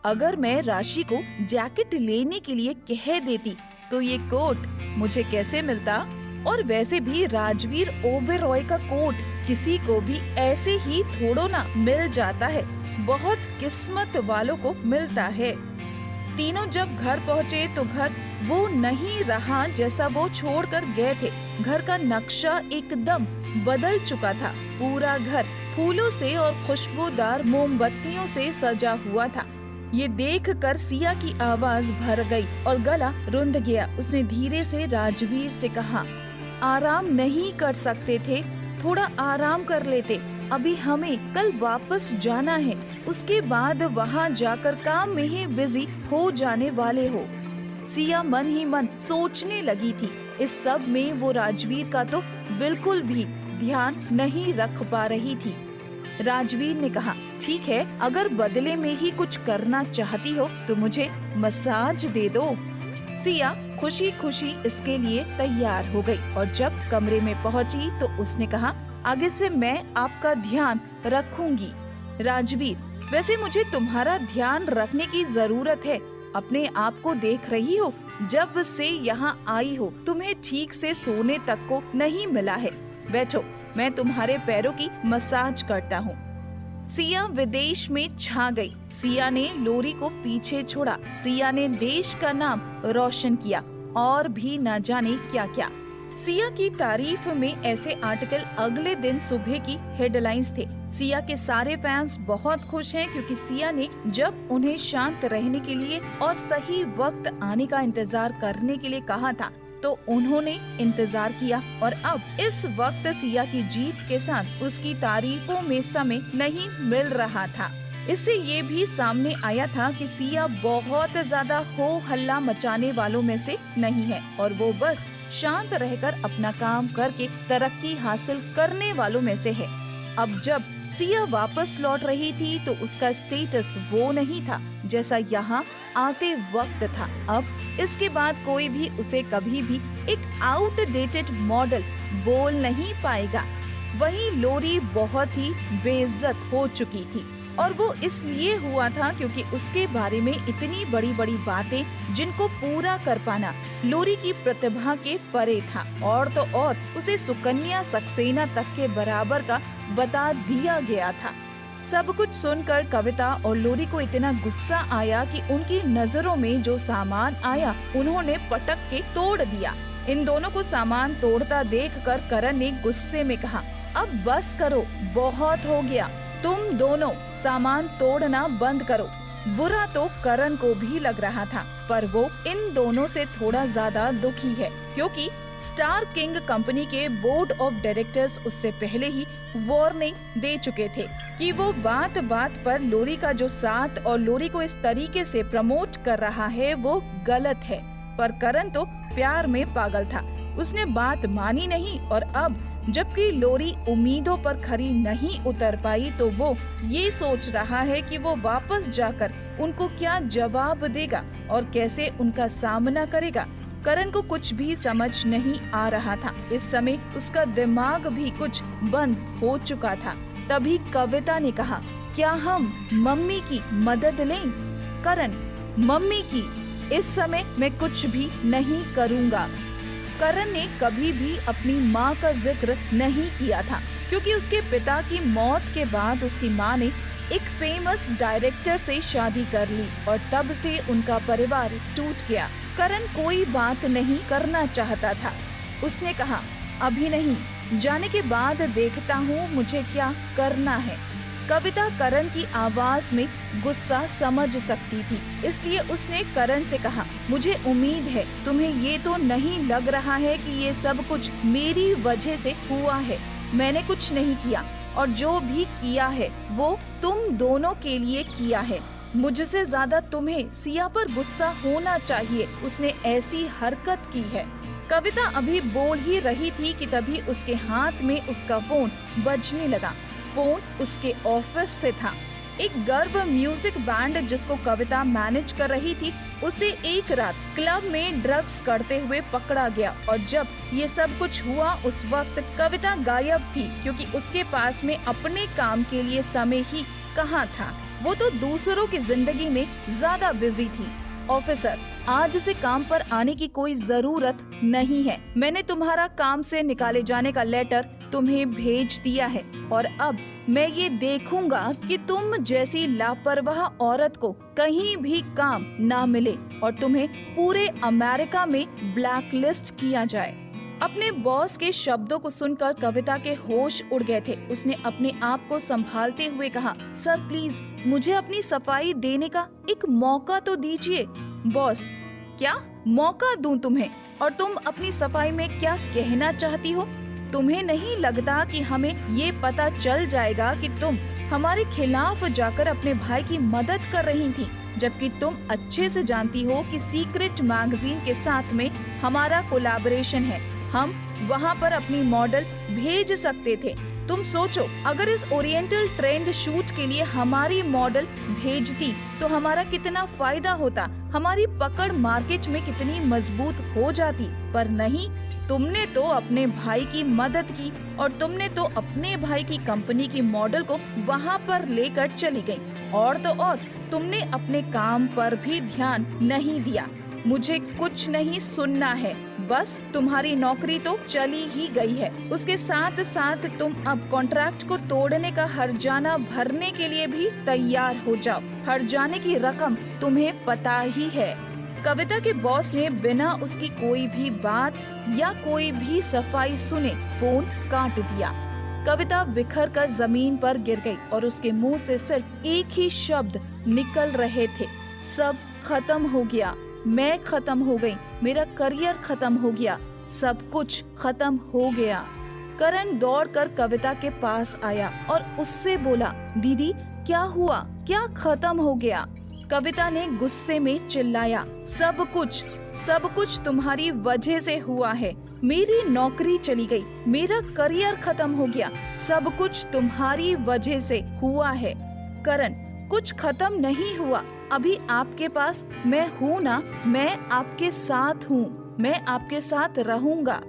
अगर मैं राशि को जैकेट लेने के लिए कह देती तो ये कोट मुझे कैसे मिलता? और वैसे भी राजवीर ओबेरॉय का कोट किसी को भी ऐसे ही थोड़ो ना मिल जाता है, बहुत किस्मत वालों को मिलता है। तीनों जब घर पहुँचे तो घर वो नहीं रहा जैसा वो छोड़कर गए थे। घर का नक्शा एकदम बदल चुका था। पूरा घर फूलों से और खुशबूदार मोमबत्तियों से सजा हुआ था। ये देखकर सिया की आवाज भर गई और गला रुंध गया। उसने धीरे से राजवीर से कहा, आराम नहीं कर सकते थे? थोड़ा आराम कर लेते, अभी हमें कल वापस जाना है, उसके बाद वहाँ जाकर काम में ही बिजी हो जाने वाले हो। सिया मन ही मन सोचने लगी थी, इस सब में वो राजवीर का तो बिल्कुल भी ध्यान नहीं रख पा रही थी। राजवीर ने कहा, ठीक है, अगर बदले में ही कुछ करना चाहती हो तो मुझे मसाज दे दो। सिया खुशी खुशी इसके लिए तैयार हो गई और जब कमरे में पहुंची तो उसने कहा, आगे से मैं आपका ध्यान रखूंगी। राजवीर, वैसे मुझे तुम्हारा ध्यान रखने की जरूरत है, अपने आप को देख रही हो, जब से यहाँ आई हो तुम्हें ठीक से सोने तक को नहीं मिला है। बैठो, मैं तुम्हारे पैरों की मसाज करता हूँ। सिया विदेश में छा गई। सिया ने लोरी को पीछे छोड़ा। सिया ने देश का नाम रोशन किया और भी न जाने क्या क्या। सिया की तारीफ में ऐसे आर्टिकल अगले दिन सुबह की हेडलाइंस थे। सिया के सारे फैंस बहुत खुश हैं क्योंकि सिया ने जब उन्हें शांत रहने के लिए और सही वक्त आने का इंतजार करने के लिए कहा था तो उन्होंने इंतजार किया और अब इस वक्त सिया की जीत के साथ उसकी तारीफों में समय नहीं मिल रहा था। इससे ये भी सामने आया था कि सिया बहुत ज्यादा हो हल्ला मचाने वालों में से नहीं है और वो बस शांत रहकर अपना काम करके तरक्की हासिल करने वालों में से है। अब जब सिया वापस लौट रही थी तो उसका स्टेटस वो नहीं था जैसा यहाँ आते वक्त था। अब इसके बाद कोई भी उसे कभी भी एक आउटडेटेड मॉडल बोल नहीं पाएगा। वहीं लोरी बहुत ही बेइज्जत हो चुकी थी और वो इसलिए हुआ था क्योंकि उसके बारे में इतनी बड़ी बड़ी बातें जिनको पूरा कर पाना लोरी की प्रतिभा के परे था और तो और उसे सुकन्या सक्सेना तक के बराबर का बता दिया गया था। सब कुछ सुनकर कविता और लोरी को इतना गुस्सा आया कि उनकी नजरों में जो सामान आया उन्होंने पटक के तोड़ दिया। इन दोनों को सामान तोड़ता देखकर करण ने गुस्से में कहा, अब बस करो, बहुत हो गया, तुम दोनों सामान तोड़ना बंद करो। बुरा तो करण को भी लग रहा था पर वो इन दोनों से थोड़ा ज्यादा दुखी है क्योंकि स्टार किंग कंपनी के बोर्ड ऑफ डायरेक्टर्स उससे पहले ही वार्निंग दे चुके थे कि वो बात बात पर लोरी का जो साथ और लोरी को इस तरीके से प्रमोट कर रहा है वो गलत है। पर करण तो प्यार में पागल था, उसने बात मानी नहीं और अब जबकि लोरी उम्मीदों पर खरी नहीं उतर पाई तो वो ये सोच रहा है कि वो वापस जाकर उनको क्या जवाब देगा और कैसे उनका सामना करेगा। करण को कुछ भी समझ नहीं आ रहा था। इस समय उसका दिमाग भी कुछ बंद हो चुका था। तभी कविता ने कहा, क्या हम मम्मी की मदद लें? करण, मम्मी की? इस समय मैं कुछ भी नहीं करूँगा। करण ने कभी भी अपनी माँ का जिक्र नहीं किया था क्योंकि उसके पिता की मौत के बाद उसकी माँ ने एक फेमस डायरेक्टर से शादी कर ली और तब से उनका परिवार टूट गया। करण कोई बात नहीं करना चाहता था। उसने कहा, अभी नहीं, जाने के बाद देखता हूँ मुझे क्या करना है। कविता करण की आवाज में गुस्सा समझ सकती थी, इसलिए उसने करण से कहा, मुझे उम्मीद है तुम्हें ये तो नहीं लग रहा है कि ये सब कुछ मेरी वजह से हुआ है। मैंने कुछ नहीं किया और जो भी किया है वो तुम दोनों के लिए किया है। मुझसे ज्यादा तुम्हें सिया पर गुस्सा होना चाहिए, उसने ऐसी हरकत की है। कविता अभी बोल ही रही थी कि तभी उसके हाथ में उसका फोन बजने लगा। फोन उसके ऑफिस से था। एक गर्व म्यूजिक बैंड जिसको कविता मैनेज कर रही थी उसे एक रात क्लब में ड्रग्स करते हुए पकड़ा गया और जब ये सब कुछ हुआ उस वक्त कविता गायब थी क्योंकि उसके पास में अपने काम के लिए समय ही कहाँ था। वो तो दूसरों की जिंदगी में ज्यादा बिजी थी। ऑफिसर, आज से काम पर आने की कोई जरूरत नहीं है। मैंने तुम्हारा काम से निकाले जाने का लेटर तुम्हें भेज दिया है और अब मैं ये देखूंगा कि तुम जैसी लापरवाह औरत को कहीं भी काम ना मिले और तुम्हें पूरे अमेरिका में ब्लैकलिस्ट किया जाए। अपने बॉस के शब्दों को सुनकर कविता के होश उड़ गए थे। उसने अपने आप को संभालते हुए कहा, सर प्लीज मुझे अपनी सफाई देने का एक मौका तो दीजिए। बॉस, क्या मौका दूं तुम्हें? और तुम अपनी सफाई में क्या कहना चाहती हो? तुम्हें नहीं लगता कि हमें ये पता चल जाएगा कि तुम हमारे खिलाफ जाकर अपने भाई की मदद कर रही थी, जबकि तुम अच्छे से जानती हो कि सीक्रेट मैगजीन के साथ में हमारा कोलैबोरेशन है। हम वहाँ पर अपनी मॉडल भेज सकते थे। तुम सोचो, अगर इस ओरिएंटल ट्रेंड शूट के लिए हमारी मॉडल भेजती तो हमारा कितना फायदा होता, हमारी पकड़ मार्केट में कितनी मजबूत हो जाती। पर नहीं, तुमने तो अपने भाई की मदद की और तुमने तो अपने भाई की कंपनी की मॉडल को वहाँ पर लेकर चली गई और तो और तुमने अपने काम पर भी ध्यान नहीं दिया। मुझे कुछ नहीं सुनना है, बस तुम्हारी नौकरी तो चली ही गई है, उसके साथ साथ तुम अब कॉन्ट्रैक्ट को तोड़ने का हर्जाना भरने के लिए भी तैयार हो जाओ। हर्जाने की रकम तुम्हें पता ही है। कविता के बॉस ने बिना उसकी कोई भी बात या कोई भी सफाई सुने फोन काट दिया। कविता बिखर कर जमीन पर गिर गई और उसके मुंह से सिर्फ एक ही शब्द निकल रहे थे, सब खत्म हो गया, मैं खत्म हो गई, मेरा करियर खत्म हो गया, सब कुछ खत्म हो गया। करण दौड़कर कविता के पास आया और उससे बोला, दीदी क्या हुआ, क्या खत्म हो गया? कविता ने गुस्से में चिल्लाया, सब कुछ तुम्हारी वजह से हुआ है। मेरी नौकरी चली गई, मेरा करियर खत्म हो गया, सब कुछ तुम्हारी वजह से हुआ है। करण, कुछ खत्म नहीं हुआ, अभी आपके पास मैं हूँ ना, मैं आपके साथ हूँ, मैं आपके साथ रहूंगा।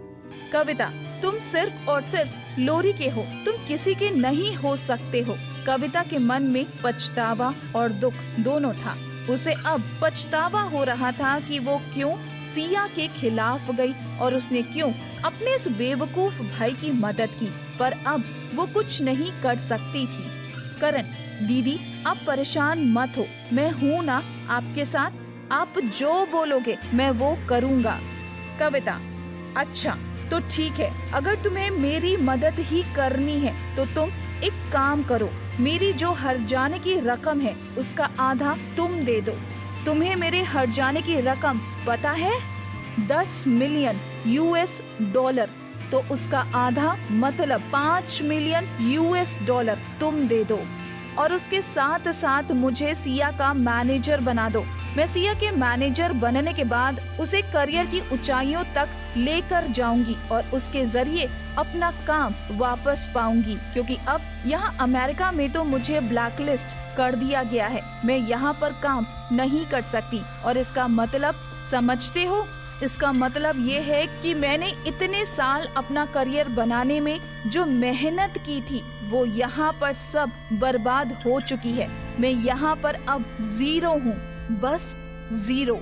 कविता, तुम सिर्फ और सिर्फ लोरी के हो, तुम किसी के नहीं हो सकते हो। कविता के मन में पछतावा और दुख दोनों था। उसे अब पछतावा हो रहा था कि वो क्यों सिया के खिलाफ गई और उसने क्यों अपने इस बेवकूफ भाई की मदद की, पर अब वो कुछ नहीं कर सकती थी। करण, दीदी आप परेशान मत हो, मैं हूँ ना आपके साथ, आप जो बोलोगे मैं वो करूँगा। कविता, अच्छा तो ठीक है, अगर तुम्हें मेरी मदद ही करनी है तो तुम एक काम करो, मेरी जो हर्जाने की रकम है उसका आधा तुम दे दो। तुम्हें मेरे हर्जाने की रकम पता है? 10 मिलियन US डॉलर, तो उसका आधा मतलब 5 मिलियन US डॉलर तुम दे दो। और उसके साथ साथ मुझे सिया का मैनेजर बना दो। मैं सिया के मैनेजर बनने के बाद उसे करियर की ऊंचाइयों तक लेकर जाऊंगी और उसके जरिए अपना काम वापस पाऊंगी, क्योंकि अब यहाँ अमेरिका में तो मुझे ब्लैकलिस्ट कर दिया गया है, मैं यहाँ पर काम नहीं कर सकती। और इसका मतलब समझते हो? इसका मतलब ये है कि मैंने इतने साल अपना करियर बनाने में जो मेहनत की थी वो यहाँ पर सब बर्बाद हो चुकी है। मैं यहाँ पर अब जीरो हूँ, बस जीरो।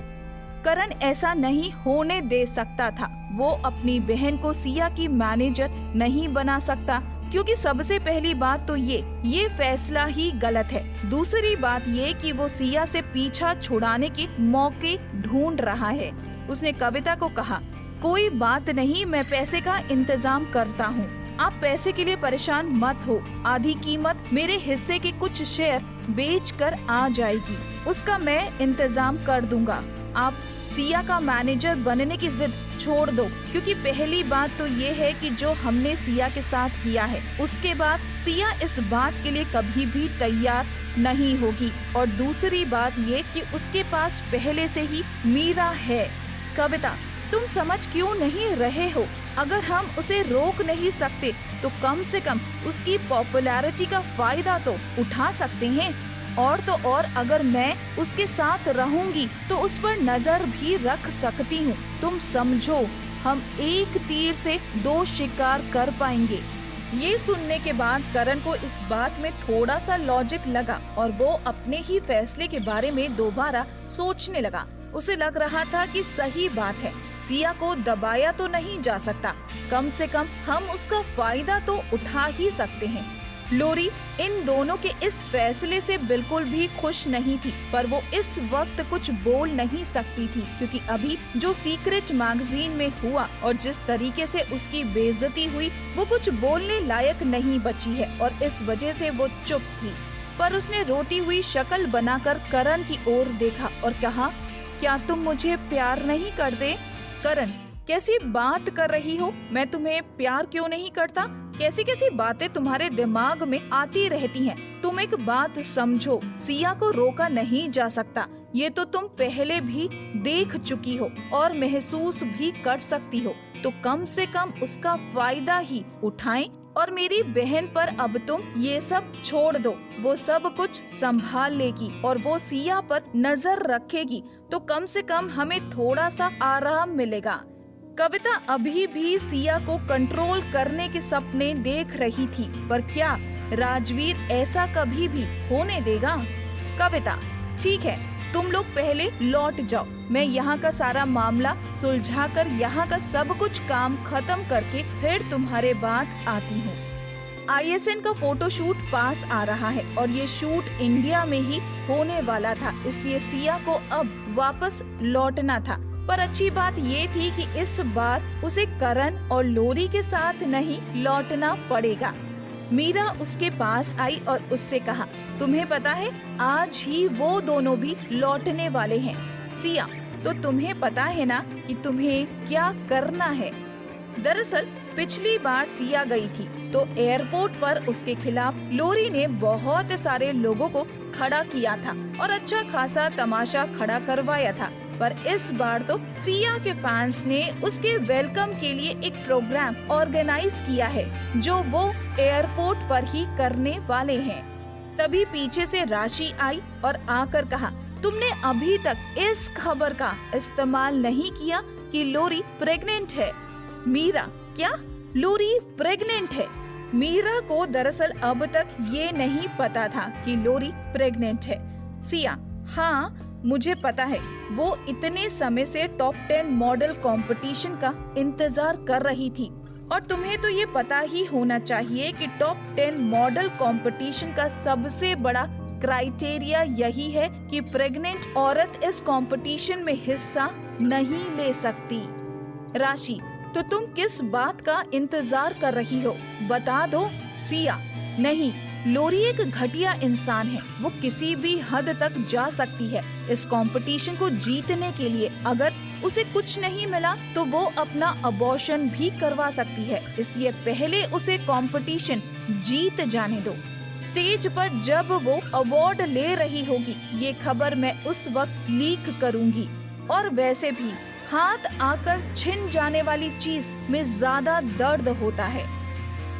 करण ऐसा नहीं होने दे सकता था। वो अपनी बहन को सिया की मैनेजर नहीं बना सकता, क्योंकि सबसे पहली बात तो ये फैसला ही गलत है। दूसरी बात ये कि वो सिया से पीछा छुड़ाने के मौके ढूंढ रहा है। उसने कविता को कहा, कोई बात नहीं, मैं पैसे का इंतजाम करता हूँ, आप पैसे के लिए परेशान मत हो, आधी कीमत मेरे हिस्से के कुछ शेयर बेचकर आ जाएगी, उसका मैं इंतजाम कर दूंगा। आप सिया का मैनेजर बनने की जिद छोड़ दो, क्योंकि पहली बात तो ये है कि जो हमने सिया के साथ किया है उसके बाद सिया इस बात के लिए कभी भी तैयार नहीं होगी। और दूसरी बात ये कि उसके पास पहले से ही मीरा है। कविता, तुम समझ क्यों नहीं रहे हो? अगर हम उसे रोक नहीं सकते तो कम से कम उसकी पॉपुलैरिटी का फायदा तो उठा सकते हैं। और तो और अगर मैं उसके साथ रहूंगी तो उस पर नजर भी रख सकती हूँ। तुम समझो, हम एक तीर से 2 शिकार कर पाएंगे। ये सुनने के बाद करण को इस बात में थोड़ा सा लॉजिक लगा और वो अपने ही फैसले के बारे में दोबारा सोचने लगा। उसे लग रहा था कि सही बात है, सिया को दबाया तो नहीं जा सकता, कम से कम हम उसका फायदा तो उठा ही सकते हैं। लोरी इन दोनों के इस फैसले से बिल्कुल भी खुश नहीं थी, पर वो इस वक्त कुछ बोल नहीं सकती थी, क्योंकि अभी जो सीक्रेट मैगजीन में हुआ और जिस तरीके से उसकी बेइज्जती हुई वो कुछ बोलने लायक नहीं बची है, और इस वजह से वो चुप थी। पर उसने रोती हुई शक्ल बनाकर करण की ओर देखा और कहा, क्या तुम मुझे प्यार नहीं करते? करण, कैसी बात कर रही हो? मैं तुम्हें प्यार क्यों नहीं करता? कैसी कैसी बातें तुम्हारे दिमाग में आती रहती हैं। तुम एक बात समझो, सिया को रोका नहीं जा सकता, ये तो तुम पहले भी देख चुकी हो और महसूस भी कर सकती हो, तो कम से कम उसका फायदा ही उठाएं। और मेरी बहन पर अब तुम ये सब छोड़ दो, वो सब कुछ संभाल लेगी और वो सिया पर नजर रखेगी, तो कम से कम हमें थोड़ा सा आराम मिलेगा। कविता अभी भी सिया को कंट्रोल करने के सपने देख रही थी, पर क्या राजवीर ऐसा कभी भी होने देगा? कविता, ठीक है, तुम लोग पहले लौट जाओ, मैं यहाँ का सारा मामला सुलझाकर यहाँ का सब कुछ काम खत्म करके फिर तुम्हारे बाद आती हूँ। ISN का फोटोशूट पास आ रहा है और ये शूट इंडिया में ही होने वाला था, इसलिए सिया को अब वापस लौटना था। पर अच्छी बात ये थी कि इस बार उसे करण और लोरी के साथ नहीं लौटना पड़ेगा। मीरा उसके पास आई और उससे कहा, तुम्हें पता है आज ही वो दोनों भी लौटने वाले हैं। सिया, तो तुम्हें पता है ना कि तुम्हें क्या करना है। दरअसल पिछली बार सिया गई थी तो एयरपोर्ट पर उसके खिलाफ लोरी ने बहुत सारे लोगों को खड़ा किया था और अच्छा खासा तमाशा खड़ा करवाया था। पर इस बार तो सिया के फैंस ने उसके वेलकम के लिए एक प्रोग्राम ऑर्गेनाइज किया है जो वो एयरपोर्ट पर ही करने वाले हैं। तभी पीछे से राशि आई और आकर कहा, तुमने अभी तक इस खबर का इस्तेमाल नहीं किया कि लोरी प्रेग्नेंट है। मीरा, क्या लोरी प्रेग्नेंट है? मीरा को दरअसल अब तक ये नहीं पता था कि लोरी प्रेग्नेंट है। सिया, हाँ मुझे पता है, वो इतने समय से टॉप 10 मॉडल कंपटीशन का इंतजार कर रही थी और तुम्हें तो ये पता ही होना चाहिए कि टॉप 10 मॉडल कंपटीशन का सबसे बड़ा क्राइटेरिया यही है कि प्रेग्नेंट औरत इस कंपटीशन में हिस्सा नहीं ले सकती। राशि, तो तुम किस बात का इंतजार कर रही हो, बता दो। सिया, नहीं, लोरी एक घटिया इंसान है, वो किसी भी हद तक जा सकती है इस कंपटीशन को जीतने के लिए। अगर उसे कुछ नहीं मिला तो वो अपना अबॉर्शन भी करवा सकती है, इसलिए पहले उसे कंपटीशन जीत जाने दो। स्टेज पर जब वो अवार्ड ले रही होगी ये खबर मैं उस वक्त लीक करूंगी। और वैसे भी हाथ आकर छिन जाने वाली चीज में ज्यादा दर्द होता है।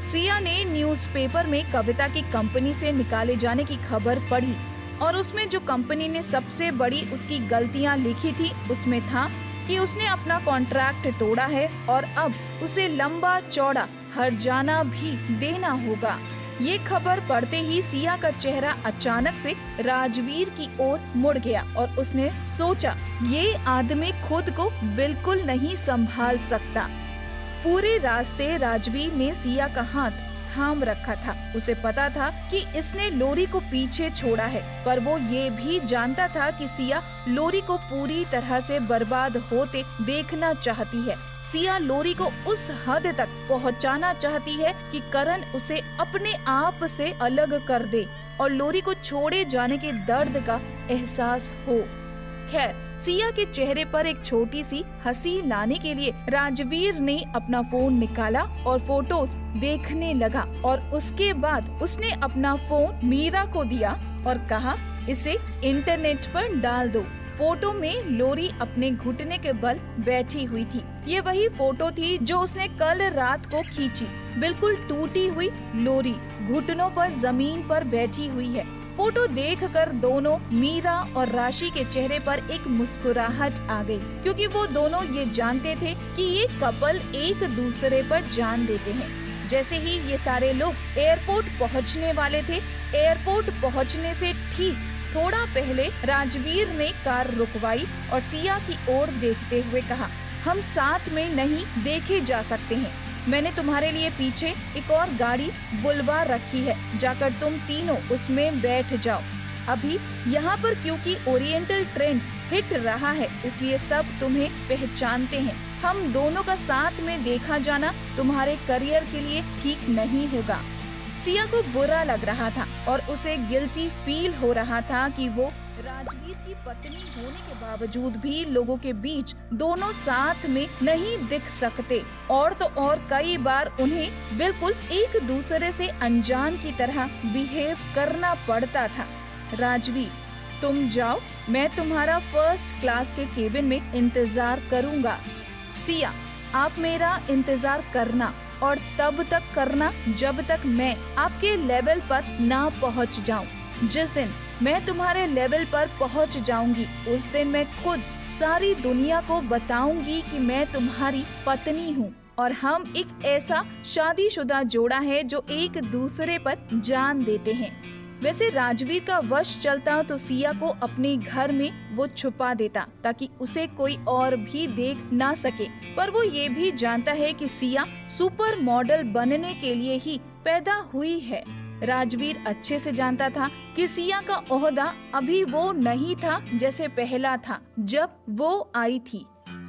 सिया ने न्यूज़पेपर में कविता की कंपनी से निकाले जाने की खबर पढ़ी और उसमें जो कंपनी ने सबसे बड़ी उसकी गलतियां लिखी थी उसमें था कि उसने अपना कॉन्ट्रैक्ट तोड़ा है और अब उसे लंबा चौड़ा हर्जाना भी देना होगा। ये खबर पढ़ते ही सिया का चेहरा अचानक से राजवीर की ओर मुड़ गया और उसने सोचा, ये आदमी खुद को बिल्कुल नहीं संभाल सकता। पूरे रास्ते राजवीर ने सिया का हाथ थाम रखा था। उसे पता था कि इसने लोरी को पीछे छोड़ा है, पर वो ये भी जानता था कि सिया लोरी को पूरी तरह से बर्बाद होते देखना चाहती है। सिया लोरी को उस हद तक पहुंचाना चाहती है कि करण उसे अपने आप से अलग कर दे और लोरी को छोड़े जाने के दर्द का एहसास हो। खैर, सिया के चेहरे पर एक छोटी सी हंसी लाने के लिए राजवीर ने अपना फोन निकाला और फोटोज देखने लगा और उसके बाद उसने अपना फोन मीरा को दिया और कहा, इसे इंटरनेट पर डाल दो। फोटो में लोरी अपने घुटने के बल बैठी हुई थी। ये वही फोटो थी जो उसने कल रात को खींची। बिल्कुल टूटी हुई लोरी घुटनों पर जमीन पर बैठी हुई है। फोटो देखकर दोनों मीरा और राशि के चेहरे पर एक मुस्कुराहट आ गई, क्योंकि वो दोनों ये जानते थे कि ये कपल एक दूसरे पर जान देते हैं। जैसे ही ये सारे लोग एयरपोर्ट पहुंचने वाले थे, एयरपोर्ट पहुंचने से ठीक थोड़ा पहले राजवीर ने कार रुकवाई और सिया की ओर देखते हुए कहा, हम साथ में नहीं देखे जा सकते हैं। मैंने तुम्हारे लिए पीछे एक और गाड़ी बुलवा रखी है, जाकर तुम तीनों उसमें बैठ जाओ। अभी यहाँ पर क्योंकि ओरिएंटल ट्रेंड हिट रहा है, इसलिए सब तुम्हें पहचानते हैं। हम दोनों का साथ में देखा जाना तुम्हारे करियर के लिए ठीक नहीं होगा। सिया को बुरा लग रहा था और उसे गिल्टी फील हो रहा था कि वो राजवीर की पत्नी होने के बावजूद भी लोगों के बीच दोनों साथ में नहीं दिख सकते, और तो और कई बार उन्हें बिल्कुल एक दूसरे से अनजान की तरह बिहेव करना पड़ता था। राजवीर, तुम जाओ, मैं तुम्हारा फर्स्ट क्लास के केबिन में इंतजार करूंगा। सिया, आप मेरा इंतजार करना और तब तक करना जब तक मैं आपके लेवल पर ना पहुंच जाऊं। जिस दिन मैं तुम्हारे लेवल पर पहुंच जाऊंगी उस दिन मैं खुद सारी दुनिया को बताऊंगी कि मैं तुम्हारी पत्नी हूं और हम एक ऐसा शादीशुदा जोड़ा है जो एक दूसरे पर जान देते हैं। वैसे राजवीर का वश चलता तो सिया को अपने घर में वो छुपा देता ताकि उसे कोई और भी देख ना सके, पर वो ये भी जानता है कि सिया सुपर मॉडल बनने के लिए ही पैदा हुई है। राजवीर अच्छे से जानता था कि सिया का ओहदा अभी वो नहीं था जैसे पहला था जब वो आई थी।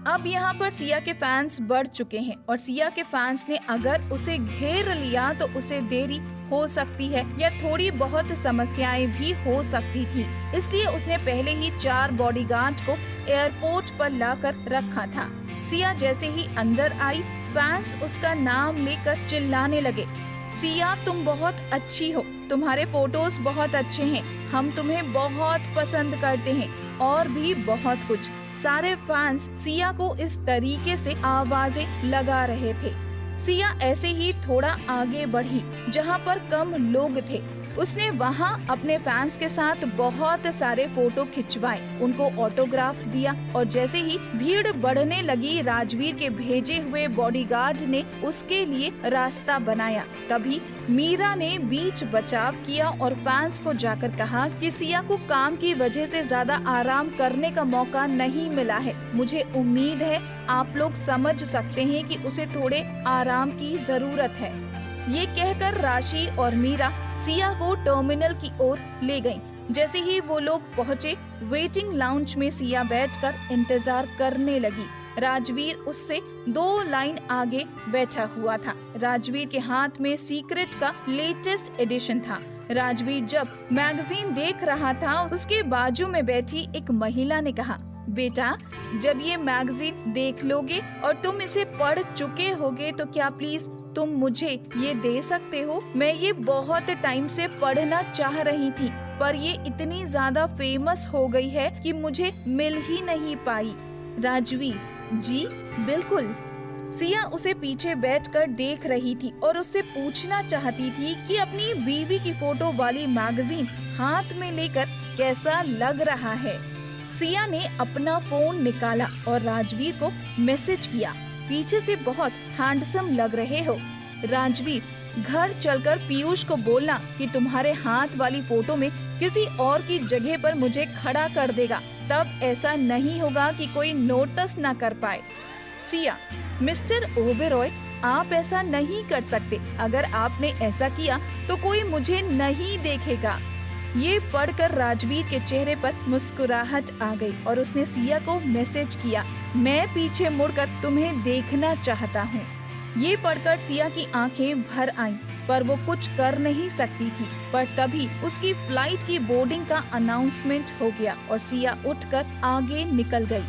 अब यहाँ पर सिया के फैंस बढ़ चुके हैं और सिया के फैंस ने अगर उसे घेर लिया तो उसे देरी हो सकती है या थोड़ी बहुत समस्याएं भी हो सकती थी। इसलिए उसने पहले ही 4 बॉडीगार्ड को एयरपोर्ट पर लाकर रखा था। सिया जैसे ही अंदर आई, फैंस उसका नाम लेकर चिल्लाने लगे, सिया तुम बहुत अच्छी हो, तुम्हारे फोटोज बहुत अच्छे हैं, हम तुम्हें बहुत पसंद करते हैं और भी बहुत कुछ। सारे फैंस सिया को इस तरीके से आवाजें लगा रहे थे। सिया ऐसे ही थोड़ा आगे बढ़ी जहाँ पर कम लोग थे। उसने वहाँ अपने फैंस के साथ बहुत सारे फोटो खिंचवाए, उनको ऑटोग्राफ दिया और जैसे ही भीड़ बढ़ने लगी, राजवीर के भेजे हुए बॉडीगार्ड ने उसके लिए रास्ता बनाया। तभी मीरा ने बीच बचाव किया और फैंस को जाकर कहा कि सिया को काम की वजह से ज्यादा आराम करने का मौका नहीं मिला है। मुझे उम्मीद है आप लोग समझ सकते हैं कि उसे थोड़े आराम की जरूरत है। ये कहकर राशि और मीरा सिया को टर्मिनल की ओर ले गईं। जैसे ही वो लोग पहुँचे, वेटिंग लाउंज में सिया बैठकर इंतजार करने लगी। राजवीर उससे 2 लाइन आगे बैठा हुआ था। राजवीर के हाथ में सीक्रेट का लेटेस्ट एडिशन था। राजवीर जब मैगजीन देख रहा था, उसके बाजू में बैठी एक महिला ने कहा, बेटा जब ये मैगजीन देख लोगे और तुम इसे पढ़ चुके होगे तो क्या प्लीज तुम मुझे ये दे सकते हो? मैं ये बहुत टाइम से पढ़ना चाह रही थी, पर ये इतनी ज्यादा फेमस हो गई है कि मुझे मिल ही नहीं पाई। राजवीर जी बिल्कुल। सिया उसे पीछे बैठकर देख रही थी और उससे पूछना चाहती थी कि अपनी बीवी की फोटो वाली मैगजीन हाथ में लेकर कैसा लग रहा है। सिया ने अपना फोन निकाला और राजवीर को मैसेज किया, पीछे से बहुत हैंडसम लग रहे हो। राजवीर, घर चलकर पीयूष को बोलना कि तुम्हारे हाथ वाली फोटो में किसी और की जगह पर मुझे खड़ा कर देगा, तब ऐसा नहीं होगा कि कोई नोटिस न कर पाए। सिया, मिस्टर ओबेरॉय, आप ऐसा नहीं कर सकते। अगर आपने ऐसा किया तो कोई मुझे नहीं देखेगा। ये पढ़कर राजवीर के चेहरे पर मुस्कुराहट आ गई और उसने सिया को मैसेज किया, मैं पीछे मुड़कर तुम्हें देखना चाहता हूँ। ये पढ़कर सिया की आंखें भर आईं, पर वो कुछ कर नहीं सकती थी। पर तभी उसकी फ्लाइट की बोर्डिंग का अनाउंसमेंट हो गया और सिया उठकर आगे निकल गई।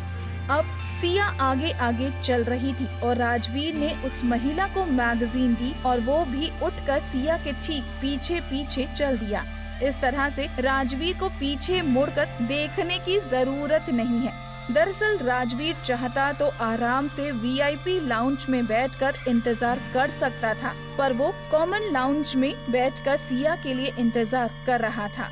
अब सिया आगे आगे चल रही थी और राजवीर ने उस महिला को मैगजीन दी और वो भी उठकर सिया के ठीक पीछे पीछे चल दिया। इस तरह से राजवीर को पीछे मुड़कर देखने की जरूरत नहीं है। दरअसल राजवीर चाहता तो आराम से वीआईपी लाउंज में बैठकर इंतजार कर सकता था, पर वो कॉमन लाउंज में बैठकर सिया के लिए इंतजार कर रहा था।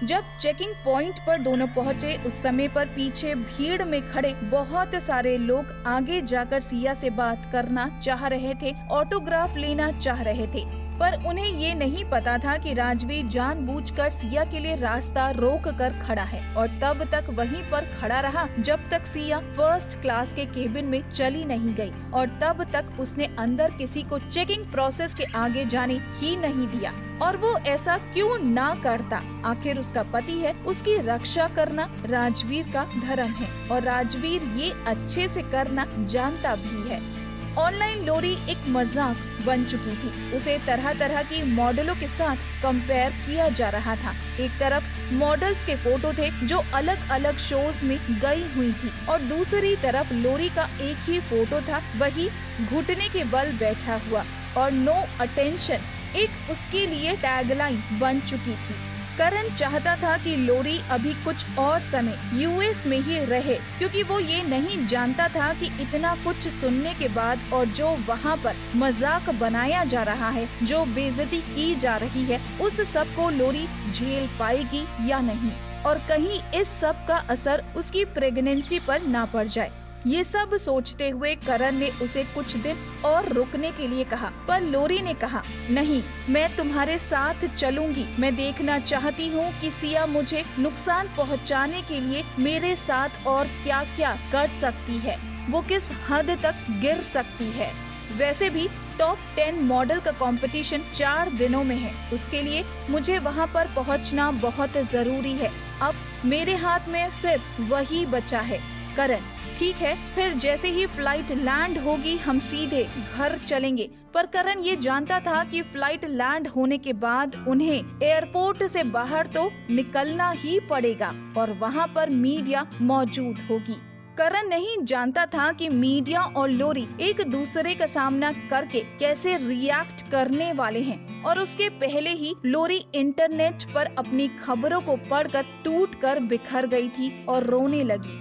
जब चेकिंग पॉइंट पर दोनों पहुंचे, उस समय पर पीछे भीड़ में खड़े बहुत सारे लोग आगे जाकर सिया से बात करना चाह रहे थे, ऑटोग्राफ लेना चाह रहे थे, पर उन्हें ये नहीं पता था कि राजवीर जानबूझकर सिया के लिए रास्ता रोक कर खड़ा है और तब तक वहीं पर खड़ा रहा जब तक सिया फर्स्ट क्लास के केबिन में चली नहीं गई, और तब तक उसने अंदर किसी को चेकिंग प्रोसेस के आगे जाने ही नहीं दिया। और वो ऐसा क्यों ना करता? आखिर उसका पति है, उसकी रक्षा करना राजवीर का धर्म है और राजवीर ये अच्छे से करना जानता भी है। ऑनलाइन लोरी एक मजाक बन चुकी थी। उसे तरह तरह की मॉडलों के साथ कंपेयर किया जा रहा था। एक तरफ मॉडल्स के फोटो थे जो अलग अलग शोज में गई हुई थी और दूसरी तरफ लोरी का एक ही फोटो था, वही घुटने के बल बैठा हुआ और नो अटेंशन एक उसके लिए टैगलाइन बन चुकी थी। करण चाहता था कि लोरी अभी कुछ और समय यूएस में ही रहे, क्योंकि वो ये नहीं जानता था कि इतना कुछ सुनने के बाद और जो वहाँ पर मजाक बनाया जा रहा है, जो बेइज्जती की जा रही है, उस सब को लोरी झेल पाएगी या नहीं, और कहीं इस सब का असर उसकी प्रेगनेंसी पर ना पड़ जाए। ये सब सोचते हुए करण ने उसे कुछ दिन और रुकने के लिए कहा, पर लोरी ने कहा, नहीं, मैं तुम्हारे साथ चलूंगी। मैं देखना चाहती हूँ कि सिया मुझे नुकसान पहुँचाने के लिए मेरे साथ और क्या क्या कर सकती है, वो किस हद तक गिर सकती है। वैसे भी टॉप 10 मॉडल का कंपटीशन 4 दिनों में है, उसके लिए मुझे वहाँ पर पहुँचना बहुत जरूरी है। अब मेरे हाथ में सिर्फ वही बचा है। करण, ठीक है, फिर जैसे ही फ्लाइट लैंड होगी हम सीधे घर चलेंगे। पर करण ये जानता था कि फ्लाइट लैंड होने के बाद उन्हें एयरपोर्ट से बाहर तो निकलना ही पड़ेगा और वहाँ पर मीडिया मौजूद होगी। करण नहीं जानता था कि मीडिया और लोरी एक दूसरे का सामना करके कैसे रिएक्ट करने वाले हैं, और उसके पहले ही लोरी इंटरनेट पर अपनी खबरों को पढ़कर टूटकर बिखर गई थी और रोने लगी।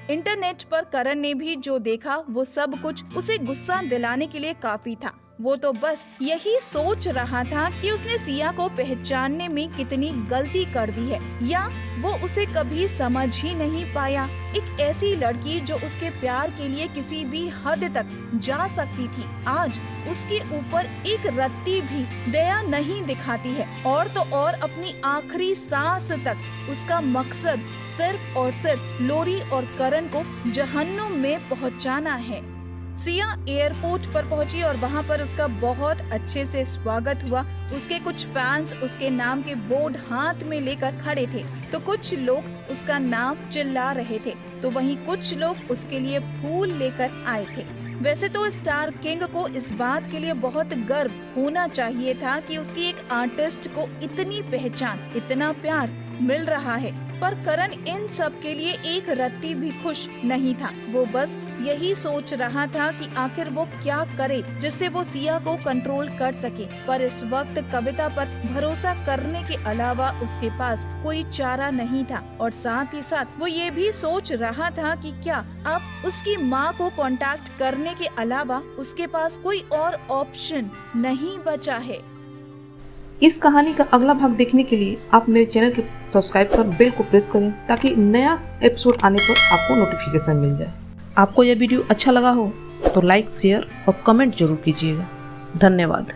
इंटरनेट पर करण ने भी जो देखा वो सब कुछ उसे गुस्सा दिलाने के लिए काफी था। वो तो बस यही सोच रहा था कि उसने सिया को पहचानने में कितनी गलती कर दी है, या वो उसे कभी समझ ही नहीं पाया। एक ऐसी लड़की जो उसके प्यार के लिए किसी भी हद तक जा सकती थी, आज उसके ऊपर एक रत्ती भी दया नहीं दिखाती है, और तो और अपनी आखिरी सांस तक उसका मकसद सिर्फ और सिर्फ लोरी और करण को जहन्नुम में पहुंचाना है। सिया एयरपोर्ट पर पहुंची और वहां पर उसका बहुत अच्छे से स्वागत हुआ। उसके कुछ फैंस उसके नाम के बोर्ड हाथ में लेकर खड़े थे, तो कुछ लोग उसका नाम चिल्ला रहे थे, तो वहीं कुछ लोग उसके लिए फूल लेकर आए थे। वैसे तो स्टार किंग को इस बात के लिए बहुत गर्व होना चाहिए था कि उसकी एक आर्टिस्ट को इतनी पहचान, इतना प्यार मिल रहा है, पर करण इन सब के लिए एक रत्ती भी खुश नहीं था। वो बस यही सोच रहा था कि आखिर वो क्या करे जिससे वो सिया को कंट्रोल कर सके, पर इस वक्त कविता पर भरोसा करने के अलावा उसके पास कोई चारा नहीं था। और साथ ही साथ वो ये भी सोच रहा था कि क्या अब उसकी माँ को कांटेक्ट करने के अलावा उसके पास कोई और ऑप्शन नहीं बचा है। इस कहानी का अगला भाग देखने के लिए आप मेरे चैनल के सब्सक्राइब कर बेल को प्रेस करें ताकि नया एपिसोड आने पर आपको नोटिफिकेशन मिल जाए। आपको यह वीडियो अच्छा लगा हो तो लाइक, शेयर और कमेंट जरूर कीजिएगा। धन्यवाद।